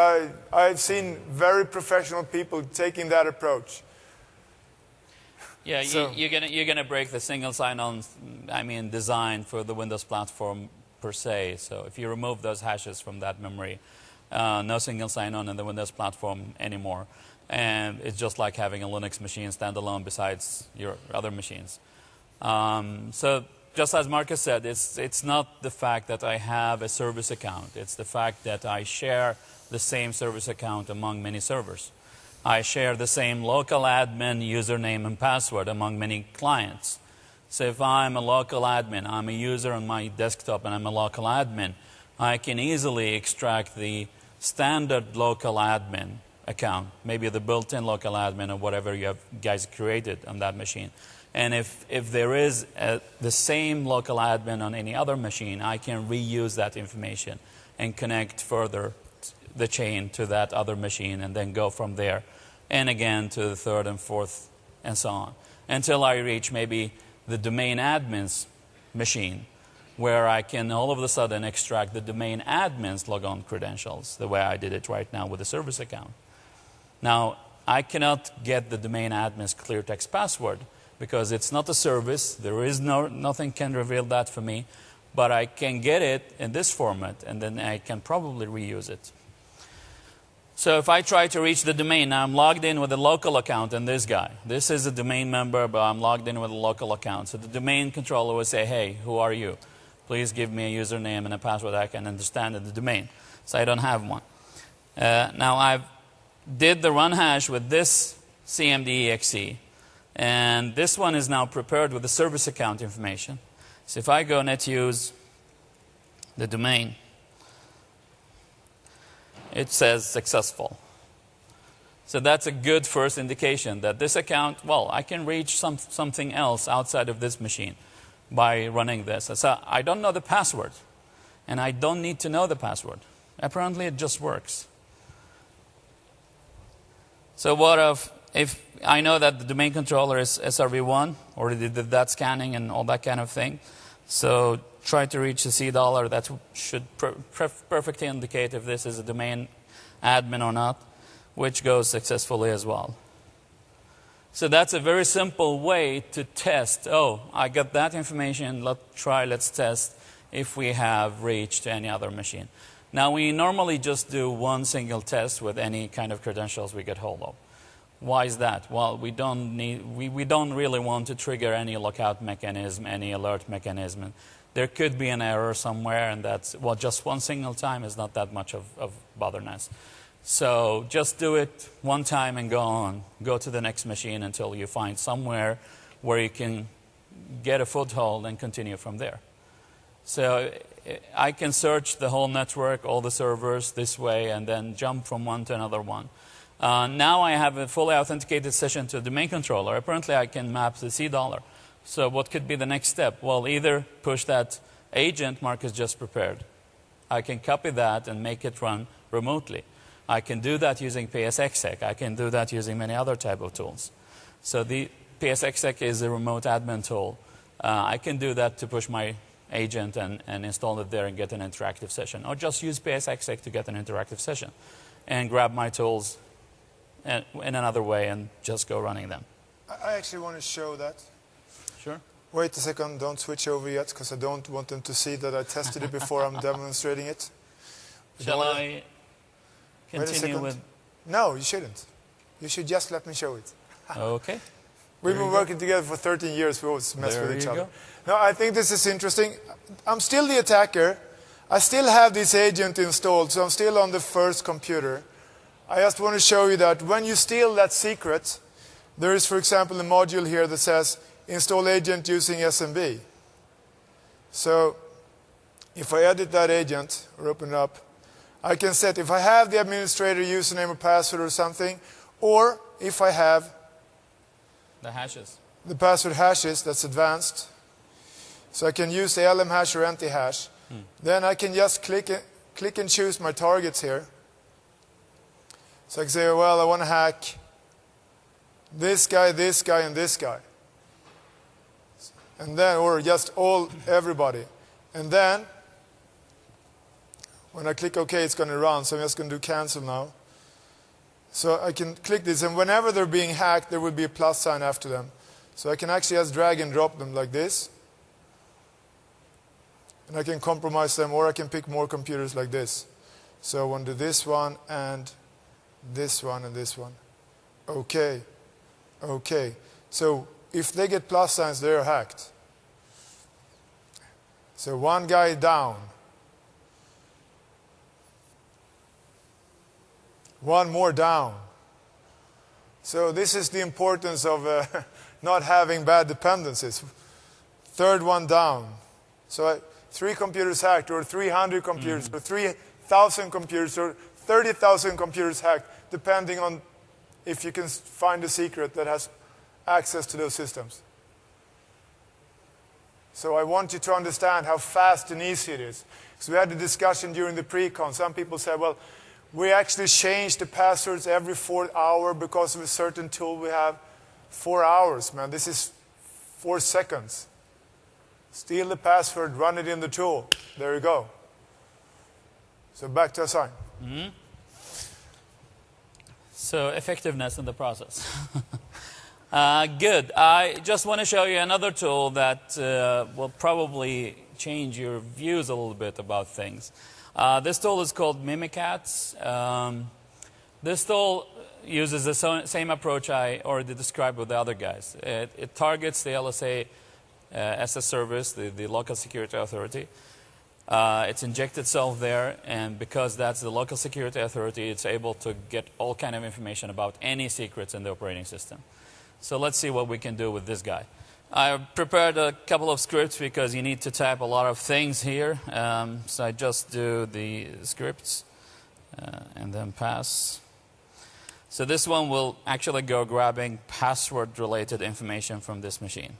Speaker 1: I've seen very professional people taking that approach.
Speaker 2: Yeah, so you're gonna break the single sign-on, design for the Windows platform per se. So if you remove those hashes from that memory, no single sign-on in the Windows platform anymore. And it's just like having a Linux machine standalone besides your other machines. So just as Marcus said, it's not the fact that I have a service account. It's the fact that I share the same service account among many servers. I share the same local admin username and password among many clients. So if I'm a local admin, I'm a user on my desktop and I'm a local admin, I can easily extract the standard local admin account, maybe the built-in local admin or whatever you have guys created on that machine. And if there is the same local admin on any other machine, I can reuse that information and connect further the chain to that other machine and then go from there and again to the third and fourth and so on until I reach maybe the domain admin's machine where I can all of a sudden extract the domain admin's logon credentials the way I did it right now with the service account. Now, I cannot get the domain admin's clear text password because it's not a service. There is nothing can reveal that for me. But I can get it in this format, and then I can probably reuse it. So if I try to reach the domain, now I'm logged in with a local account and this guy. This is a domain member, but I'm logged in with a local account. So the domain controller will say, hey, who are you? Please give me a username and a password I can understand in the domain. So I don't have one. Now I've did the run hash with this cmd.exe, and this one is now prepared with the service account information. So if I go netuse the domain, it says successful. So that's a good first indication that this account, well, I can reach something else outside of this machine by running this. So I don't know the password, and I don't need to know the password. Apparently it just works. So what if I know that the domain controller is SRV1, already did that scanning and all that kind of thing. So try to reach the $, that should perfectly indicate if this is a domain admin or not, which goes successfully as well. So that's a very simple way to test. Oh, I got that information, let's test if we have reached any other machine. Now, we normally just do one single test with any kind of credentials we get hold of. Why is that? Well, we don't really want to trigger any lookout mechanism, any alert mechanism. There could be an error somewhere, and that's, well, just one single time is not that much of botherness. So just do it one time and go on. Go to the next machine until you find somewhere where you can get a foothold and continue from there. So I can search the whole network, all the servers this way, and then jump from one to another one. Now I have a fully authenticated session to the domain controller. Apparently I can map the $. So what could be the next step? Well, either push that agent Marcus just prepared. I can copy that and make it run remotely. I can do that using PSExec. I can do that using many other type of tools. So the PSExec is a remote admin tool. I can do that to push my agent and install it there and get an interactive session. Or just use PSExec to get an interactive session and grab my tools in another way and just go running them.
Speaker 1: I actually want to show that.
Speaker 2: Sure.
Speaker 1: Wait a second, don't switch over yet, because I don't want them to see that I tested it before I'm demonstrating it.
Speaker 2: Shall I continue with...
Speaker 1: No, you shouldn't. You should just let me show it.
Speaker 2: Okay.
Speaker 1: We've been working together for 13 years. We always mess with each other. No, I think this is interesting. I'm still the attacker. I still have this agent installed, so I'm still on the first computer. I just want to show you that when you steal that secret, there is, for example, a module here that says install agent using SMB. So if I edit that agent or open it up, I can set if I have the administrator username or password or something, or if I have
Speaker 2: the hashes.
Speaker 1: The password hashes, that's advanced. So I can use the LM hash or anti-hash. Then I can just click and choose my targets here. So I can say, well, I want to hack this guy, and this guy. And then, or just everybody. And then, when I click OK, it's going to run. So I'm just going to do cancel now. So I can click this, and whenever they're being hacked, there will be a plus sign after them. So I can actually just drag and drop them like this. And I can compromise them, or I can pick more computers like this. So I want to do this one, and this one, and this one. Okay. Okay. So if they get plus signs, they're hacked. So one guy down. One more down. So this is the importance of not having bad dependencies. Third one down. So 3 computers hacked, or 300 computers, or 3,000 computers, or 30,000 computers hacked, depending on if you can find a secret that has access to those systems. So I want you to understand how fast and easy it is. So we had a discussion during the pre-con. Some people said, well, we actually change the passwords every 4th hour because of a certain tool we have. 4 hours, man. This is 4 seconds. Steal the password, run it in the tool. There you go. So back to Assign.
Speaker 2: So effectiveness in the process. Good. I just want to show you another tool that will probably change your views a little bit about things. This tool is called Mimikatz. This tool uses the same approach I already described with the other guys. It targets the LSA as a service, the local security authority. It's injected itself there, and because that's the local security authority, it's able to get all kind of information about any secrets in the operating system. So let's see what we can do with this guy. I prepared a couple of scripts because you need to type a lot of things here. So I just do the scripts and then pass. So this one will actually go grabbing password-related information from this machine.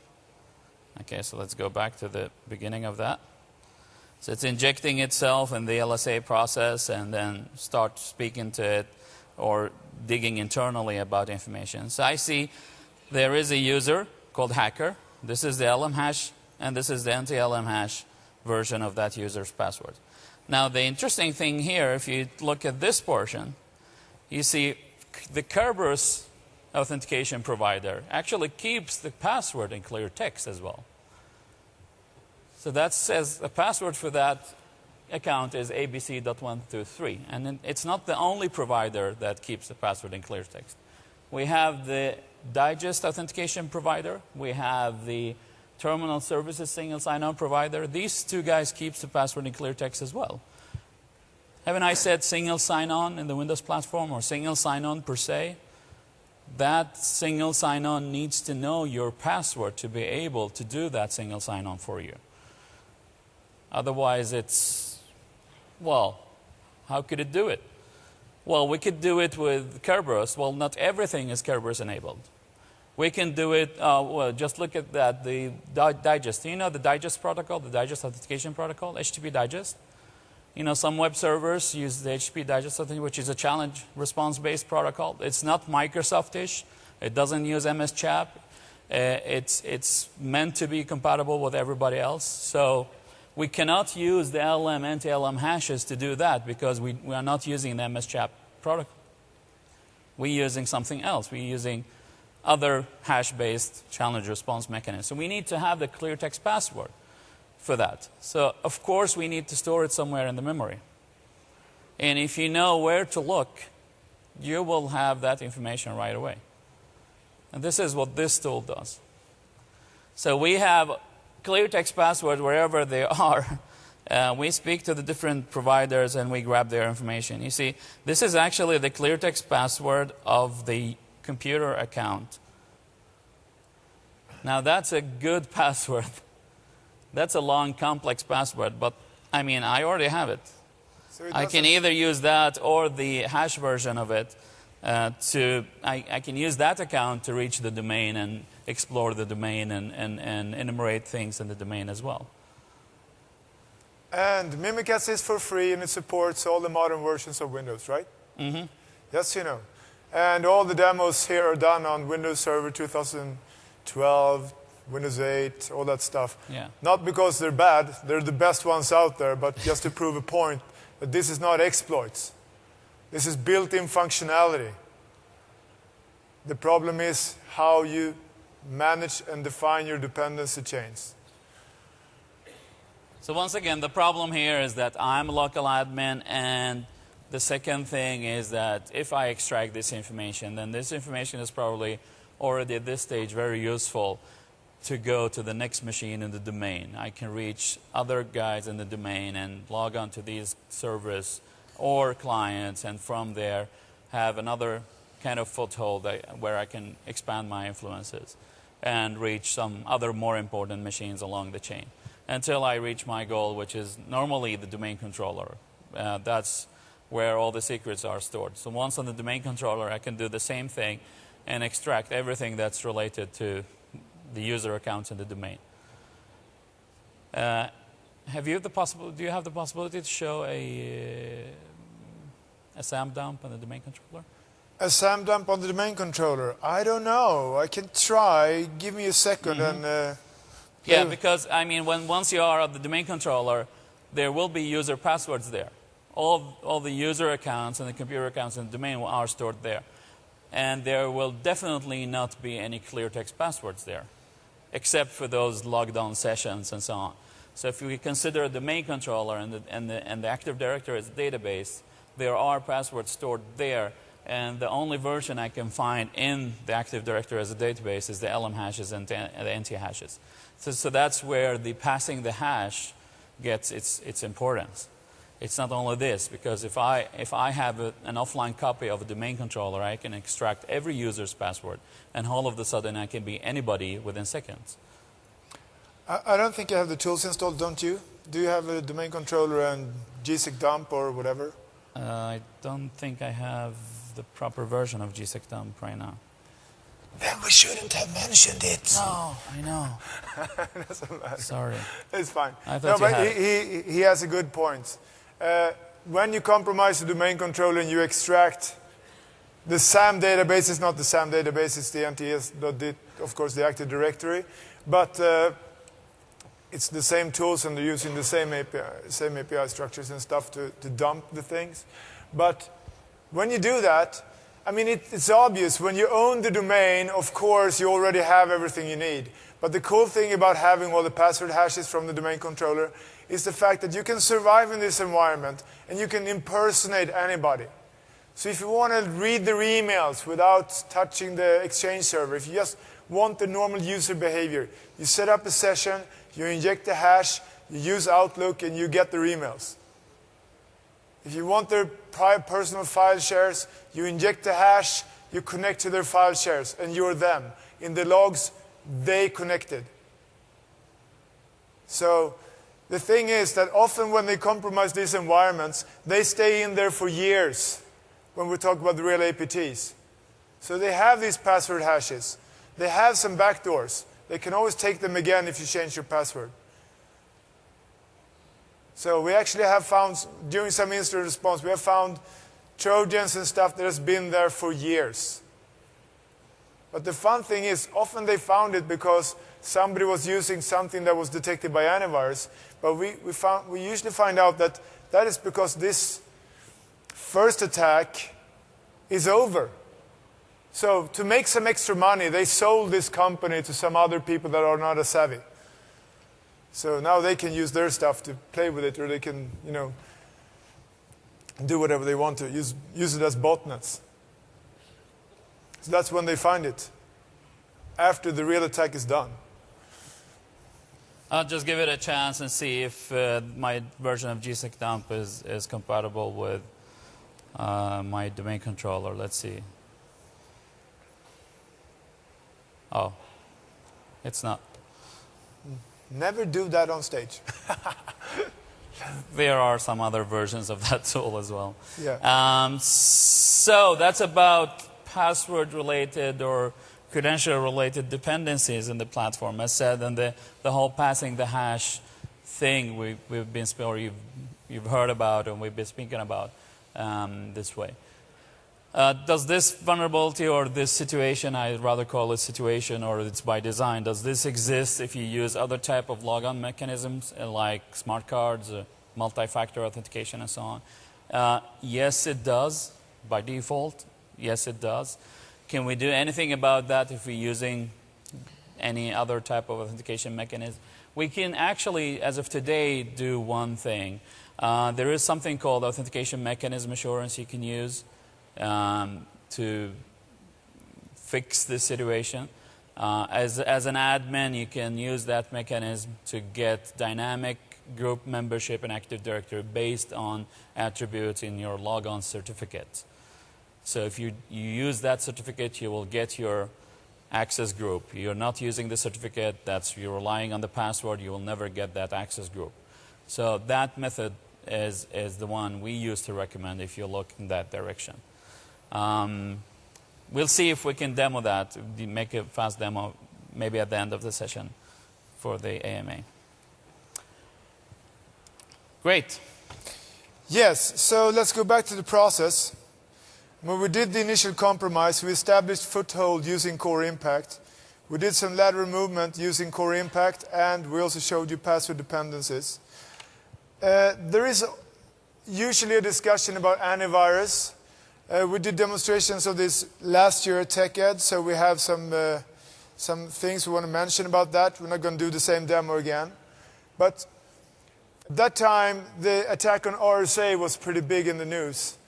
Speaker 2: Okay, so let's go back to the beginning of that. So it's injecting itself in the LSA process and then start speaking to it or digging internally about information. So I see there is a user called hacker. This is the LM hash, and this is the anti-LM hash version of that user's password. Now, the interesting thing here, if you look at this portion, you see the Kerberos authentication provider actually keeps the password in clear text as well. So that says the password for that account is abc.123. And it's not the only provider that keeps the password in clear text. We have the digest authentication provider. We have the terminal services single sign-on provider. These 2 guys keep the password in clear text as well. Haven't I said single sign-on in the Windows platform, or single sign-on per se? That single sign-on needs to know your password to be able to do that single sign-on for you. Otherwise, it's, well, how could it do it? Well, we could do it with Kerberos. Well, not everything is Kerberos enabled. We can do it, well, just look at that, the digest. You know the digest protocol, the digest authentication protocol, HTTP digest? You know, some web servers use the HTTP digest, which is a challenge response-based protocol. It's not Microsoft-ish. It doesn't use MSChap. It's meant to be compatible with everybody else. So we cannot use the LM, anti-LM hashes to do that because we are not using the MSChap protocol. We're using something else. We're using other hash-based challenge response mechanisms. So we need to have the clear text password for that. So, of course, we need to store it somewhere in the memory. And if you know where to look, you will have that information right away. And this is what this tool does. So we have clear text password wherever they are. We speak to the different providers and we grab their information. You see, this is actually the clear text password of the computer account. Now, that's a good password. That's a long, complex password, but I mean, I already have it. So I can either use that or the hash version of it. I can use that account to reach the domain and explore the domain and enumerate things in the domain as well.
Speaker 1: And Mimikatz is for free and it supports all the modern versions of Windows, right?
Speaker 2: Mm-hmm.
Speaker 1: Yes, you know. And all the demos here are done on Windows Server 2012, Windows 8, all that stuff.
Speaker 2: Yeah.
Speaker 1: Not because they're bad, they're the best ones out there, but just to prove a point that this is not exploits. This is built-in functionality. The problem is how you manage and define your dependency chains.
Speaker 2: So once again, the problem here is that I'm a local admin, and the second thing is that if I extract this information, then this information is probably already at this stage very useful to go to the next machine in the domain. I can reach other guys in the domain and log on to these servers or clients, and from there have another kind of foothold where I can expand my influences and reach some other more important machines along the chain until I reach my goal, which is normally the domain controller. That's where all the secrets are stored. So once on the domain controller, I can do the same thing and extract everything that's related to the user accounts in the domain. Do you have the possibility to show a SAM dump on the domain controller?
Speaker 1: A SAM dump on the domain controller? I don't know. I can try. Give me a second and...
Speaker 2: Yeah, because I mean, once you are on the domain controller, there will be user passwords there. All the user accounts and the computer accounts in the domain are stored there. And there will definitely not be any clear text passwords there, except for those logged on sessions and so on. So if we consider the domain controller and the Active Directory as a database, there are passwords stored there. And the only version I can find in the Active Directory as a database is the LM hashes and the NT hashes. So that's where the passing the hash gets its importance. It's not only this, because if I have an offline copy of a domain controller, I can extract every user's password, and all of a sudden I can be anybody within seconds.
Speaker 1: I don't think you have the tools installed, don't you? Do you have a domain controller and gsig dump or whatever?
Speaker 2: I don't think I have the proper version of gsig dump right now.
Speaker 1: Then we shouldn't have mentioned it.
Speaker 2: No, I know.
Speaker 1: Doesn't matter.
Speaker 2: Sorry.
Speaker 1: It's fine.
Speaker 2: I thought
Speaker 1: he has a good point. When you compromise the domain controller and you extract the SAM database, it's not the SAM database, it's the NTS, of course, the Active Directory, but it's the same tools and they're using the same API structures and stuff to dump the things. But when you do that, I mean, it's obvious. When you own the domain, of course, you already have everything you need. But the cool thing about having all the password hashes from the domain controller is the fact that you can survive in this environment and you can impersonate anybody. So if you want to read their emails without touching the Exchange server, if you just want the normal user behavior, you set up a session, you inject the hash, you use Outlook, and you get their emails. If you want their personal file shares, you inject the hash, you connect to their file shares, and you're them. In the logs, they connected. So the thing is that often when they compromise these environments, they stay in there for years when we talk about the real APTs. So they have these password hashes. They have some backdoors. They can always take them again if you change your password. So we actually have found, during some incident response, we have found Trojans and stuff that has been there for years. But the fun thing is, often they found it because somebody was using something that was detected by antivirus. But we usually find out that that is because this first attack is over. So to make some extra money, they sold this company to some other people that are not as savvy. So now they can use their stuff to play with it, or they can, do whatever they want to, use it as botnets. So that's when they find it, after the real attack is done.
Speaker 2: I'll just give it a chance and see if my version of gsig dump is compatible with my domain controller. Let's see. Oh, it's not.
Speaker 1: Never do that on stage.
Speaker 2: There are some other versions of that tool as well.
Speaker 1: Yeah.
Speaker 2: So that's about password-related or credential-related dependencies in the platform. As said, and the whole passing the hash thing we've been, or you've heard about and we've been speaking about this way. Does this vulnerability or this situation, I'd rather call it situation, or it's by design, does this exist if you use other type of logon mechanisms like smart cards, multi-factor authentication and so on? Yes, it does. By default, yes, it does. Can we do anything about that if we're using any other type of authentication mechanism. We can actually, as of today, do one thing. There is something called authentication mechanism assurance you can use to fix this situation. As an admin, you can use that mechanism to get dynamic group membership in Active Directory based on attributes in your logon certificate. So if you use that certificate, you will get your access group. You're not using the certificate, you're relying on the password, you will never get that access group. So that method is the one we use to recommend if you look in that direction. We'll see if we can demo that, make a fast demo, maybe at the end of the session for the AMA. Great.
Speaker 1: Yes, so let's go back to the process. When we did the initial compromise, we established foothold using core impact. We did some lateral movement using core impact, and we also showed you password dependencies. There is usually a discussion about antivirus. We did demonstrations of this last year at TechEd, so we have some things we want to mention about that. We're not going to do the same demo again. But at that time, the attack on RSA was pretty big in the news.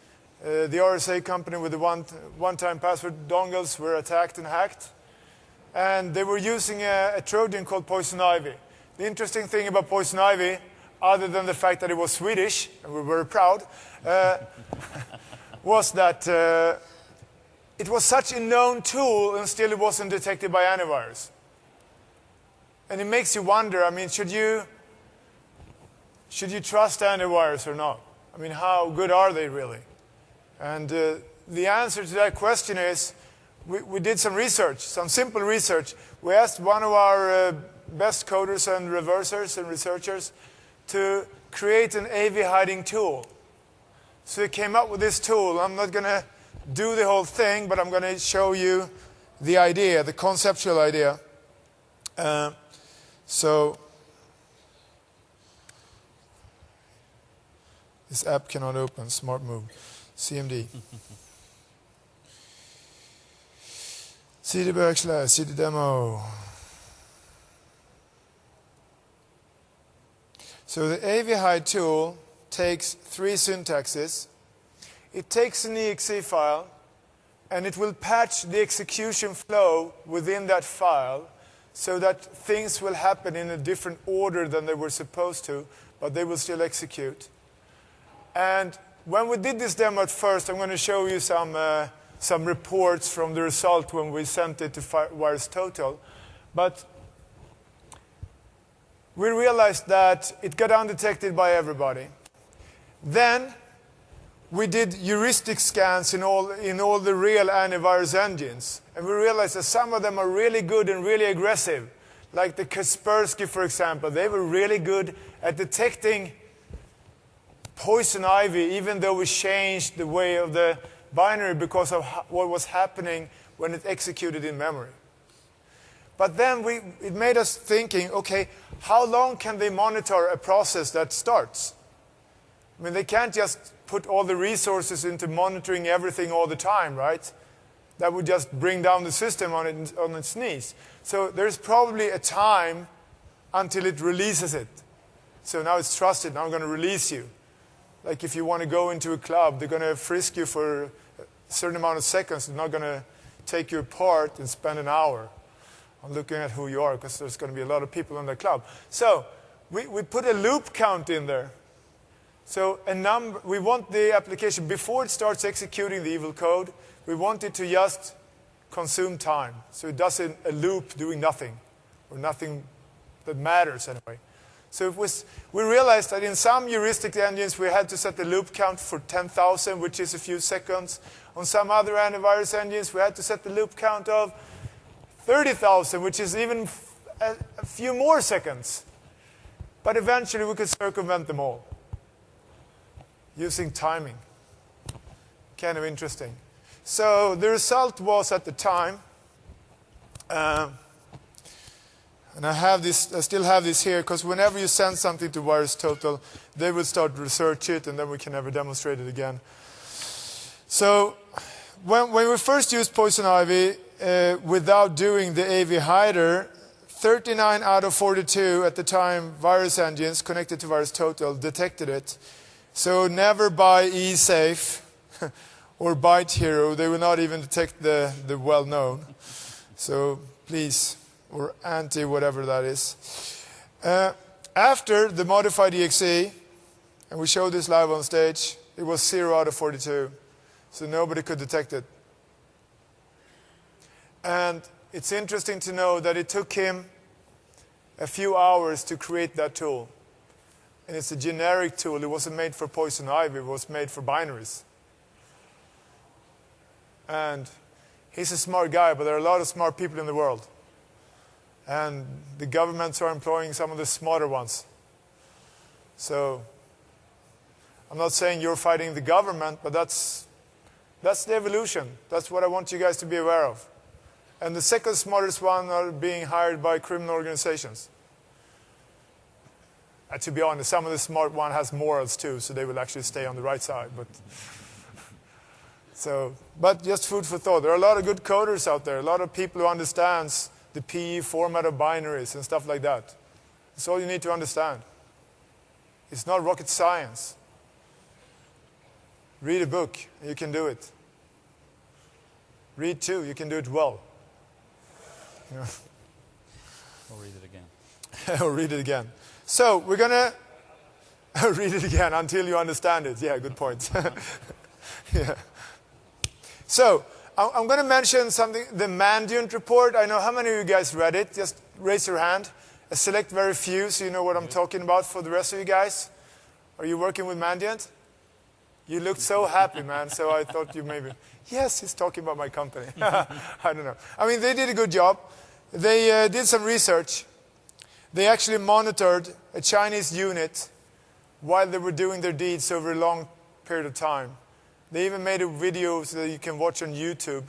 Speaker 1: The RSA company with the one-time password dongles were attacked and hacked. And they were using a Trojan called Poison Ivy. The interesting thing about Poison Ivy, other than the fact that it was Swedish, and we were very proud, was that it was such a known tool and still it wasn't detected by antivirus. And it makes you wonder, I mean, should you trust antivirus or not? I mean, how good are they really? And the answer to that question is, we did some research, some simple research. We asked one of our best coders and reversers and researchers to create an AV hiding tool. So he came up with this tool. I'm not going to do the whole thing, but I'm going to show you the idea, the conceptual idea. So this app cannot open. Smart move. CMD. CD backslash, CD demo. So the AV hide tool takes 3 syntaxes. It takes an exe file, and it will patch the execution flow within that file so that things will happen in a different order than they were supposed to, but they will still execute. And when we did this demo at first, I'm going to show you some reports from the result when we sent it to VirusTotal. But we realized that it got undetected by everybody. Then we did heuristic scans in all the real antivirus engines. And we realized that some of them are really good and really aggressive. Like the Kaspersky, for example. They were really good at detecting Poison Ivy, even though we changed the way of the binary because of what was happening when it executed in memory. But then it made us thinking, okay, how long can they monitor a process that starts? I mean, they can't just put all the resources into monitoring everything all the time, right? That would just bring down the system on its knees. So there's probably a time until it releases it. So now it's trusted, now I'm going to release you. Like if you want to go into a club, they're going to frisk you for a certain amount of seconds. They're not going to take you apart and spend an hour on looking at who you are, because there's going to be a lot of people in the club. So we put a loop count in there. So we want the application, before it starts executing the evil code, we want it to just consume time. So it does a loop doing nothing, or nothing that matters anyway. So we realized that in some heuristic engines we had to set the loop count for 10,000, which is a few seconds. On some other antivirus engines we had to set the loop count of 30,000, which is even a few more seconds. But eventually we could circumvent them all using timing. Kind of interesting. So the result was at the time, and I still have this here, because whenever you send something to VirusTotal, they will start to research it, and then we can never demonstrate it again. So when we first used Poison Ivy without doing the AV hider, 39 out of 42 at the time virus engines connected to VirusTotal detected it. So never buy eSafe or ByteHero. They will not even detect the well-known. So please, or anti-whatever that is. After the modified exe, and we showed this live on stage, it was 0 out of 42. So nobody could detect it. And it's interesting to know that it took him a few hours to create that tool. And it's a generic tool. It wasn't made for poison ivy. It was made for binaries. And he's a smart guy, but there are a lot of smart people in the world. And the governments are employing some of the smarter ones. So I'm not saying you're fighting the government, but that's the evolution. That's what I want you guys to be aware of. And the second smartest one are being hired by criminal organizations. And to be honest, some of the smart one has morals too, so they will actually stay on the right side. But just food for thought. There are a lot of good coders out there, a lot of people who understands the PE format of binaries and stuff like that. That's all you need to understand. It's not rocket science. Read a book, and you can do it. Read two, you can do it well. Yeah.
Speaker 2: Or read it again.
Speaker 1: Or read it again. So we're going to read it again until you understand it. Yeah, good point. Yeah. So I'm going to mention something, the Mandiant report. I know how many of you guys read it. Just raise your hand. I select very few so you know what I'm talking about for the rest of you guys. Are you working with Mandiant? You looked so happy, man, so I thought you maybe, yes, he's talking about my company. I don't know. I mean, they did a good job. They did some research. They actually monitored a Chinese unit while they were doing their deeds over a long period of time. They even made a video so that you can watch on YouTube.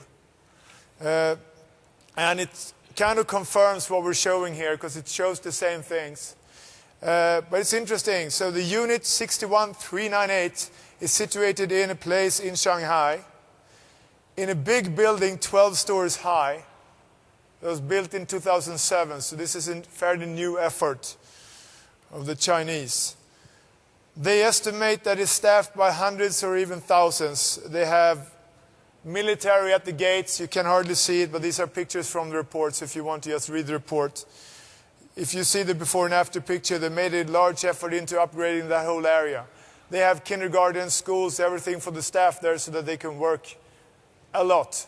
Speaker 1: And it kind of confirms what we're showing here because it shows the same things. But it's interesting. So the unit 61398 is situated in a place in Shanghai, in a big building 12 stories high. It was built in 2007, so this is a fairly new effort of the Chinese. They estimate that it's staffed by hundreds or even thousands. They have military at the gates. You can hardly see it, but these are pictures from the reports if you want to just read the report. If you see the before and after picture, they made a large effort into upgrading that whole area. They have kindergarten, schools, everything for the staff there so that they can work a lot.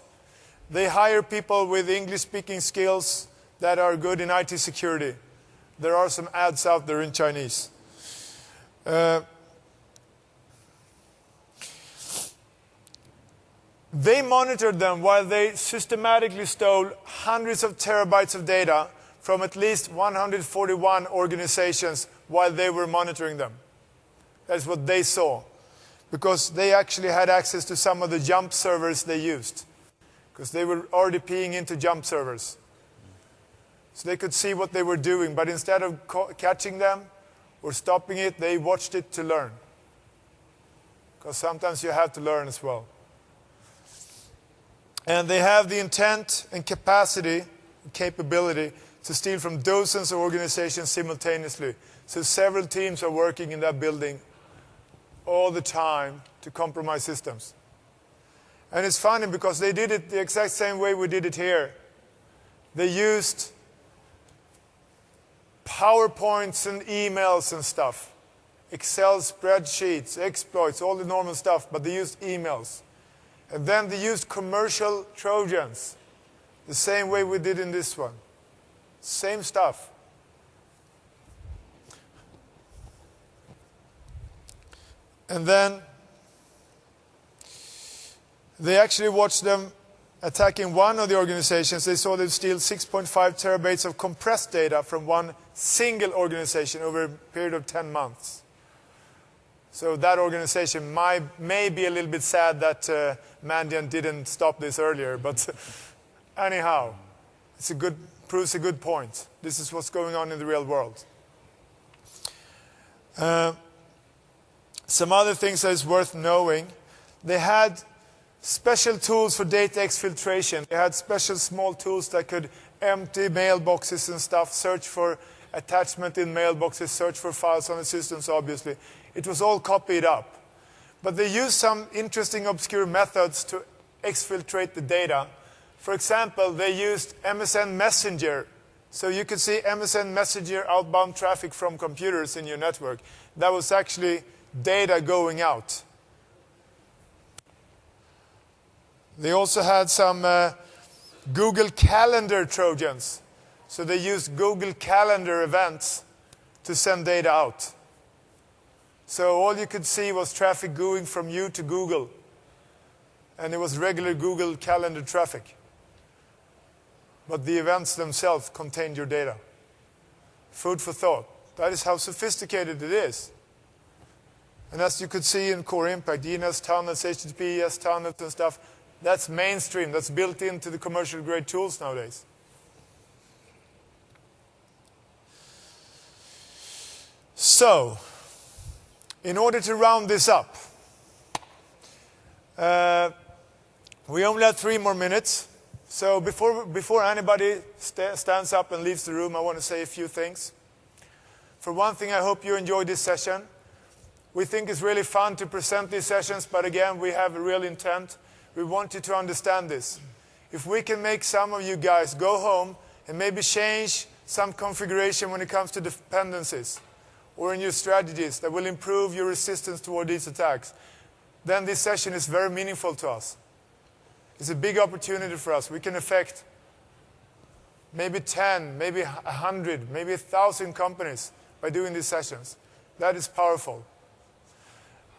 Speaker 1: They hire people with English-speaking skills that are good in IT security. There are some ads out there in Chinese. They monitored them while they systematically stole hundreds of terabytes of data from at least 141 organizations while they were monitoring them. That's what they saw. Because they actually had access to some of the jump servers they used. Because they were already peeing into jump servers. So they could see what they were doing. But instead of catching them or stopping it, they watched it to learn. Because sometimes you have to learn as well. And they have the intent and capacity, capability, to steal from dozens of organizations simultaneously. So several teams are working in that building all the time to compromise systems. And it's funny because they did it the exact same way we did it here. They used PowerPoints and emails and stuff. Excel spreadsheets, exploits, all the normal stuff, but they used emails. And then they used commercial Trojans, the same way we did in this one. Same stuff. And then they actually watched them attacking one of the organizations. They saw them steal 6.5 terabytes of compressed data from one single organization over a period of 10 months. So that organization may be a little bit sad that Mandiant didn't stop this earlier. But anyhow, proves a good point. This is what's going on in the real world. Some other things that is worth knowing. They had special tools for data exfiltration. They had special small tools that could empty mailboxes and stuff, search for attachment in mailboxes, search for files on the systems, obviously. It was all copied up. But they used some interesting obscure methods to exfiltrate the data. For example, they used MSN Messenger. So you could see MSN Messenger outbound traffic from computers in your network. That was actually data going out. They also had some Google Calendar Trojans. So they used Google Calendar events to send data out. So all you could see was traffic going from you to Google. And it was regular Google Calendar traffic. But the events themselves contained your data. Food for thought. That is how sophisticated it is. And as you could see in Core Impact, DNS tunnels, HTTPS tunnels and stuff, that's mainstream. That's built into the commercial grade tools nowadays. So, in order to round this up, we only have 3 more minutes. So before anybody stands up and leaves the room, I want to say a few things. For one thing, I hope you enjoyed this session. We think it's really fun to present these sessions, but again, we have a real intent. We want you to understand this. If we can make some of you guys go home and maybe change some configuration when it comes to dependencies or in your strategies that will improve your resistance toward these attacks, then this session is very meaningful to us. It's a big opportunity for us. We can affect maybe 10, maybe 100, maybe 1,000 companies by doing these sessions. That is powerful.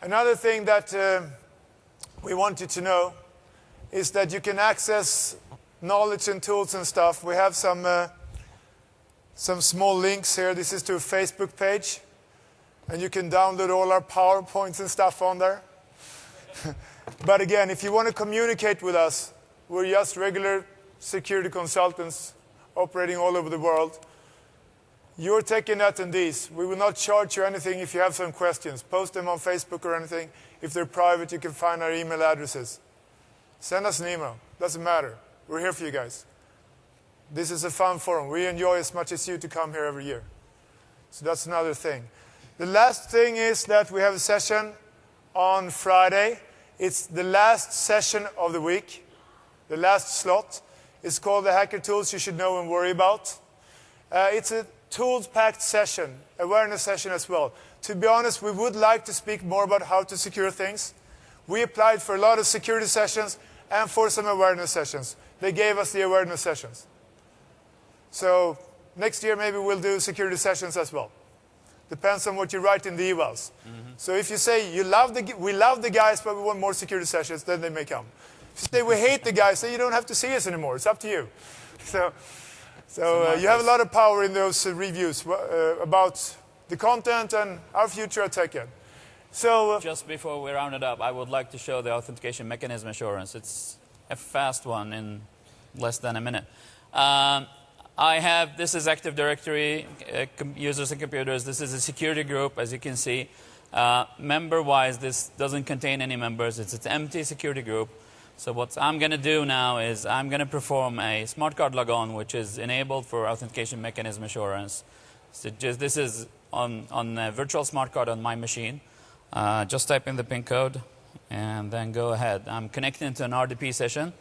Speaker 1: Another thing that we want you to know is that you can access knowledge and tools and stuff. We have some small links here. This is to a Facebook page. And you can download all our PowerPoints and stuff on there. But again, if you want to communicate with us, we're just regular security consultants operating all over the world. You're TechEd attendees. We will not charge you anything if you have some questions. Post them on Facebook or anything. If they're private, you can find our email addresses. Send us an email. Doesn't matter. We're here for you guys. This is a fun forum. We enjoy as much as you to come here every year. So that's another thing. The last thing is that we have a session on Friday. It's the last session of the week, the last slot. It's called the Hacker Tools You Should Know and Worry About. It's a tools-packed session, awareness session as well. To be honest, we would like to speak more about how to secure things. We applied for a lot of security sessions and for some awareness sessions. They gave us the awareness sessions. So next year maybe we'll do security sessions as well. Depends on what you write in the evals. Mm-hmm. So if you say we love the guys, but we want more security sessions, then they may come. If you say we hate the guys, then you don't have to see us anymore. It's up to you. So you have a lot of power in those reviews about the content and our future at TechEd. So
Speaker 2: just before we round it up, I would like to show the authentication mechanism assurance. It's a fast one in less than a minute. This is Active Directory, users and computers. This is a security group, as you can see. Member-wise, this doesn't contain any members. It's an empty security group. So what I'm going to do now is I'm going to perform a smart card logon, which is enabled for authentication mechanism assurance. So this is on a virtual smart card on my machine. Just type in the PIN code and then go ahead. I'm connecting to an RDP session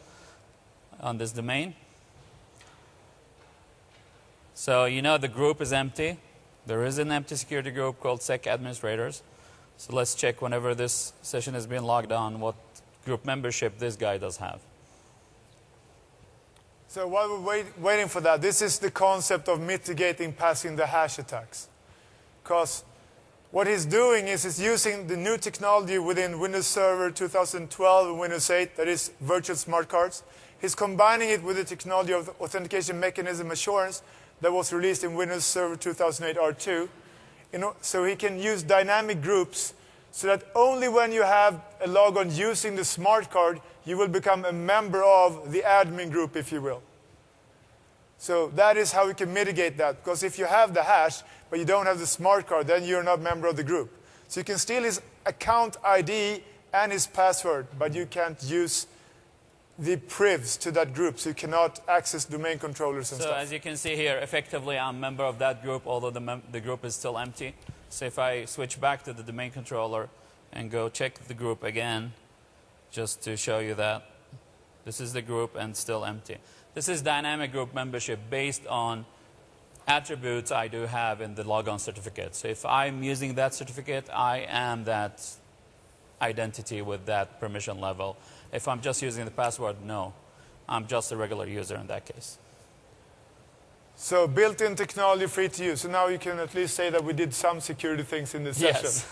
Speaker 2: on this domain. So you know the group is empty. There is an empty security group called Sec Administrators. So let's check whenever this session has been logged on what group membership this guy does have.
Speaker 1: So while we're waiting for that, this is the concept of mitigating passing the hash attacks. Because what he's doing is he's using the new technology within Windows Server 2012 and Windows 8, that is virtual smart cards. He's combining it with the technology of authentication mechanism assurance that was released in Windows Server 2008 R2. So he can use dynamic groups so that only when you have a logon using the smart card, you will become a member of the admin group, if you will. So that is how we can mitigate that. Because if you have the hash, but you don't have the smart card, then you're not a member of the group. So you can steal his account ID and his password, but you can't use the privs to that group, so you cannot access domain controllers and
Speaker 2: so
Speaker 1: stuff.
Speaker 2: as you can see here, effectively I'm a member of that group, although the group is still empty. So if I switch back to the domain controller and go check the group again, just to show you that this is the group and still empty. This is dynamic group membership based on attributes I do have in the logon certificate. So if I'm using that certificate, I am that identity with that permission level. If I'm just using the password, no. I'm just a regular user in that case.
Speaker 1: So built-in technology, free to use. So now you can at least say that we did some security things in this session.
Speaker 2: Yes.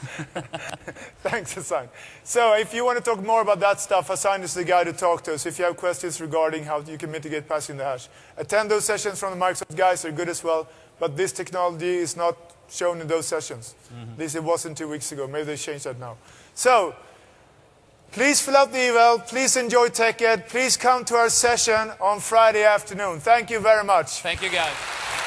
Speaker 1: Thanks, Hassan. So if you want to talk more about that stuff, Hassan is the guy to talk to. So if you have questions regarding how you can mitigate passing the hash, attend those sessions from the Microsoft guys. They're good as well. But this technology is not shown in those sessions. At least it wasn't 2 weeks ago. Maybe they changed that now. So please fill out the eval. Please enjoy TechEd. Please come to our session on Friday afternoon. Thank you very much.
Speaker 2: Thank you, guys.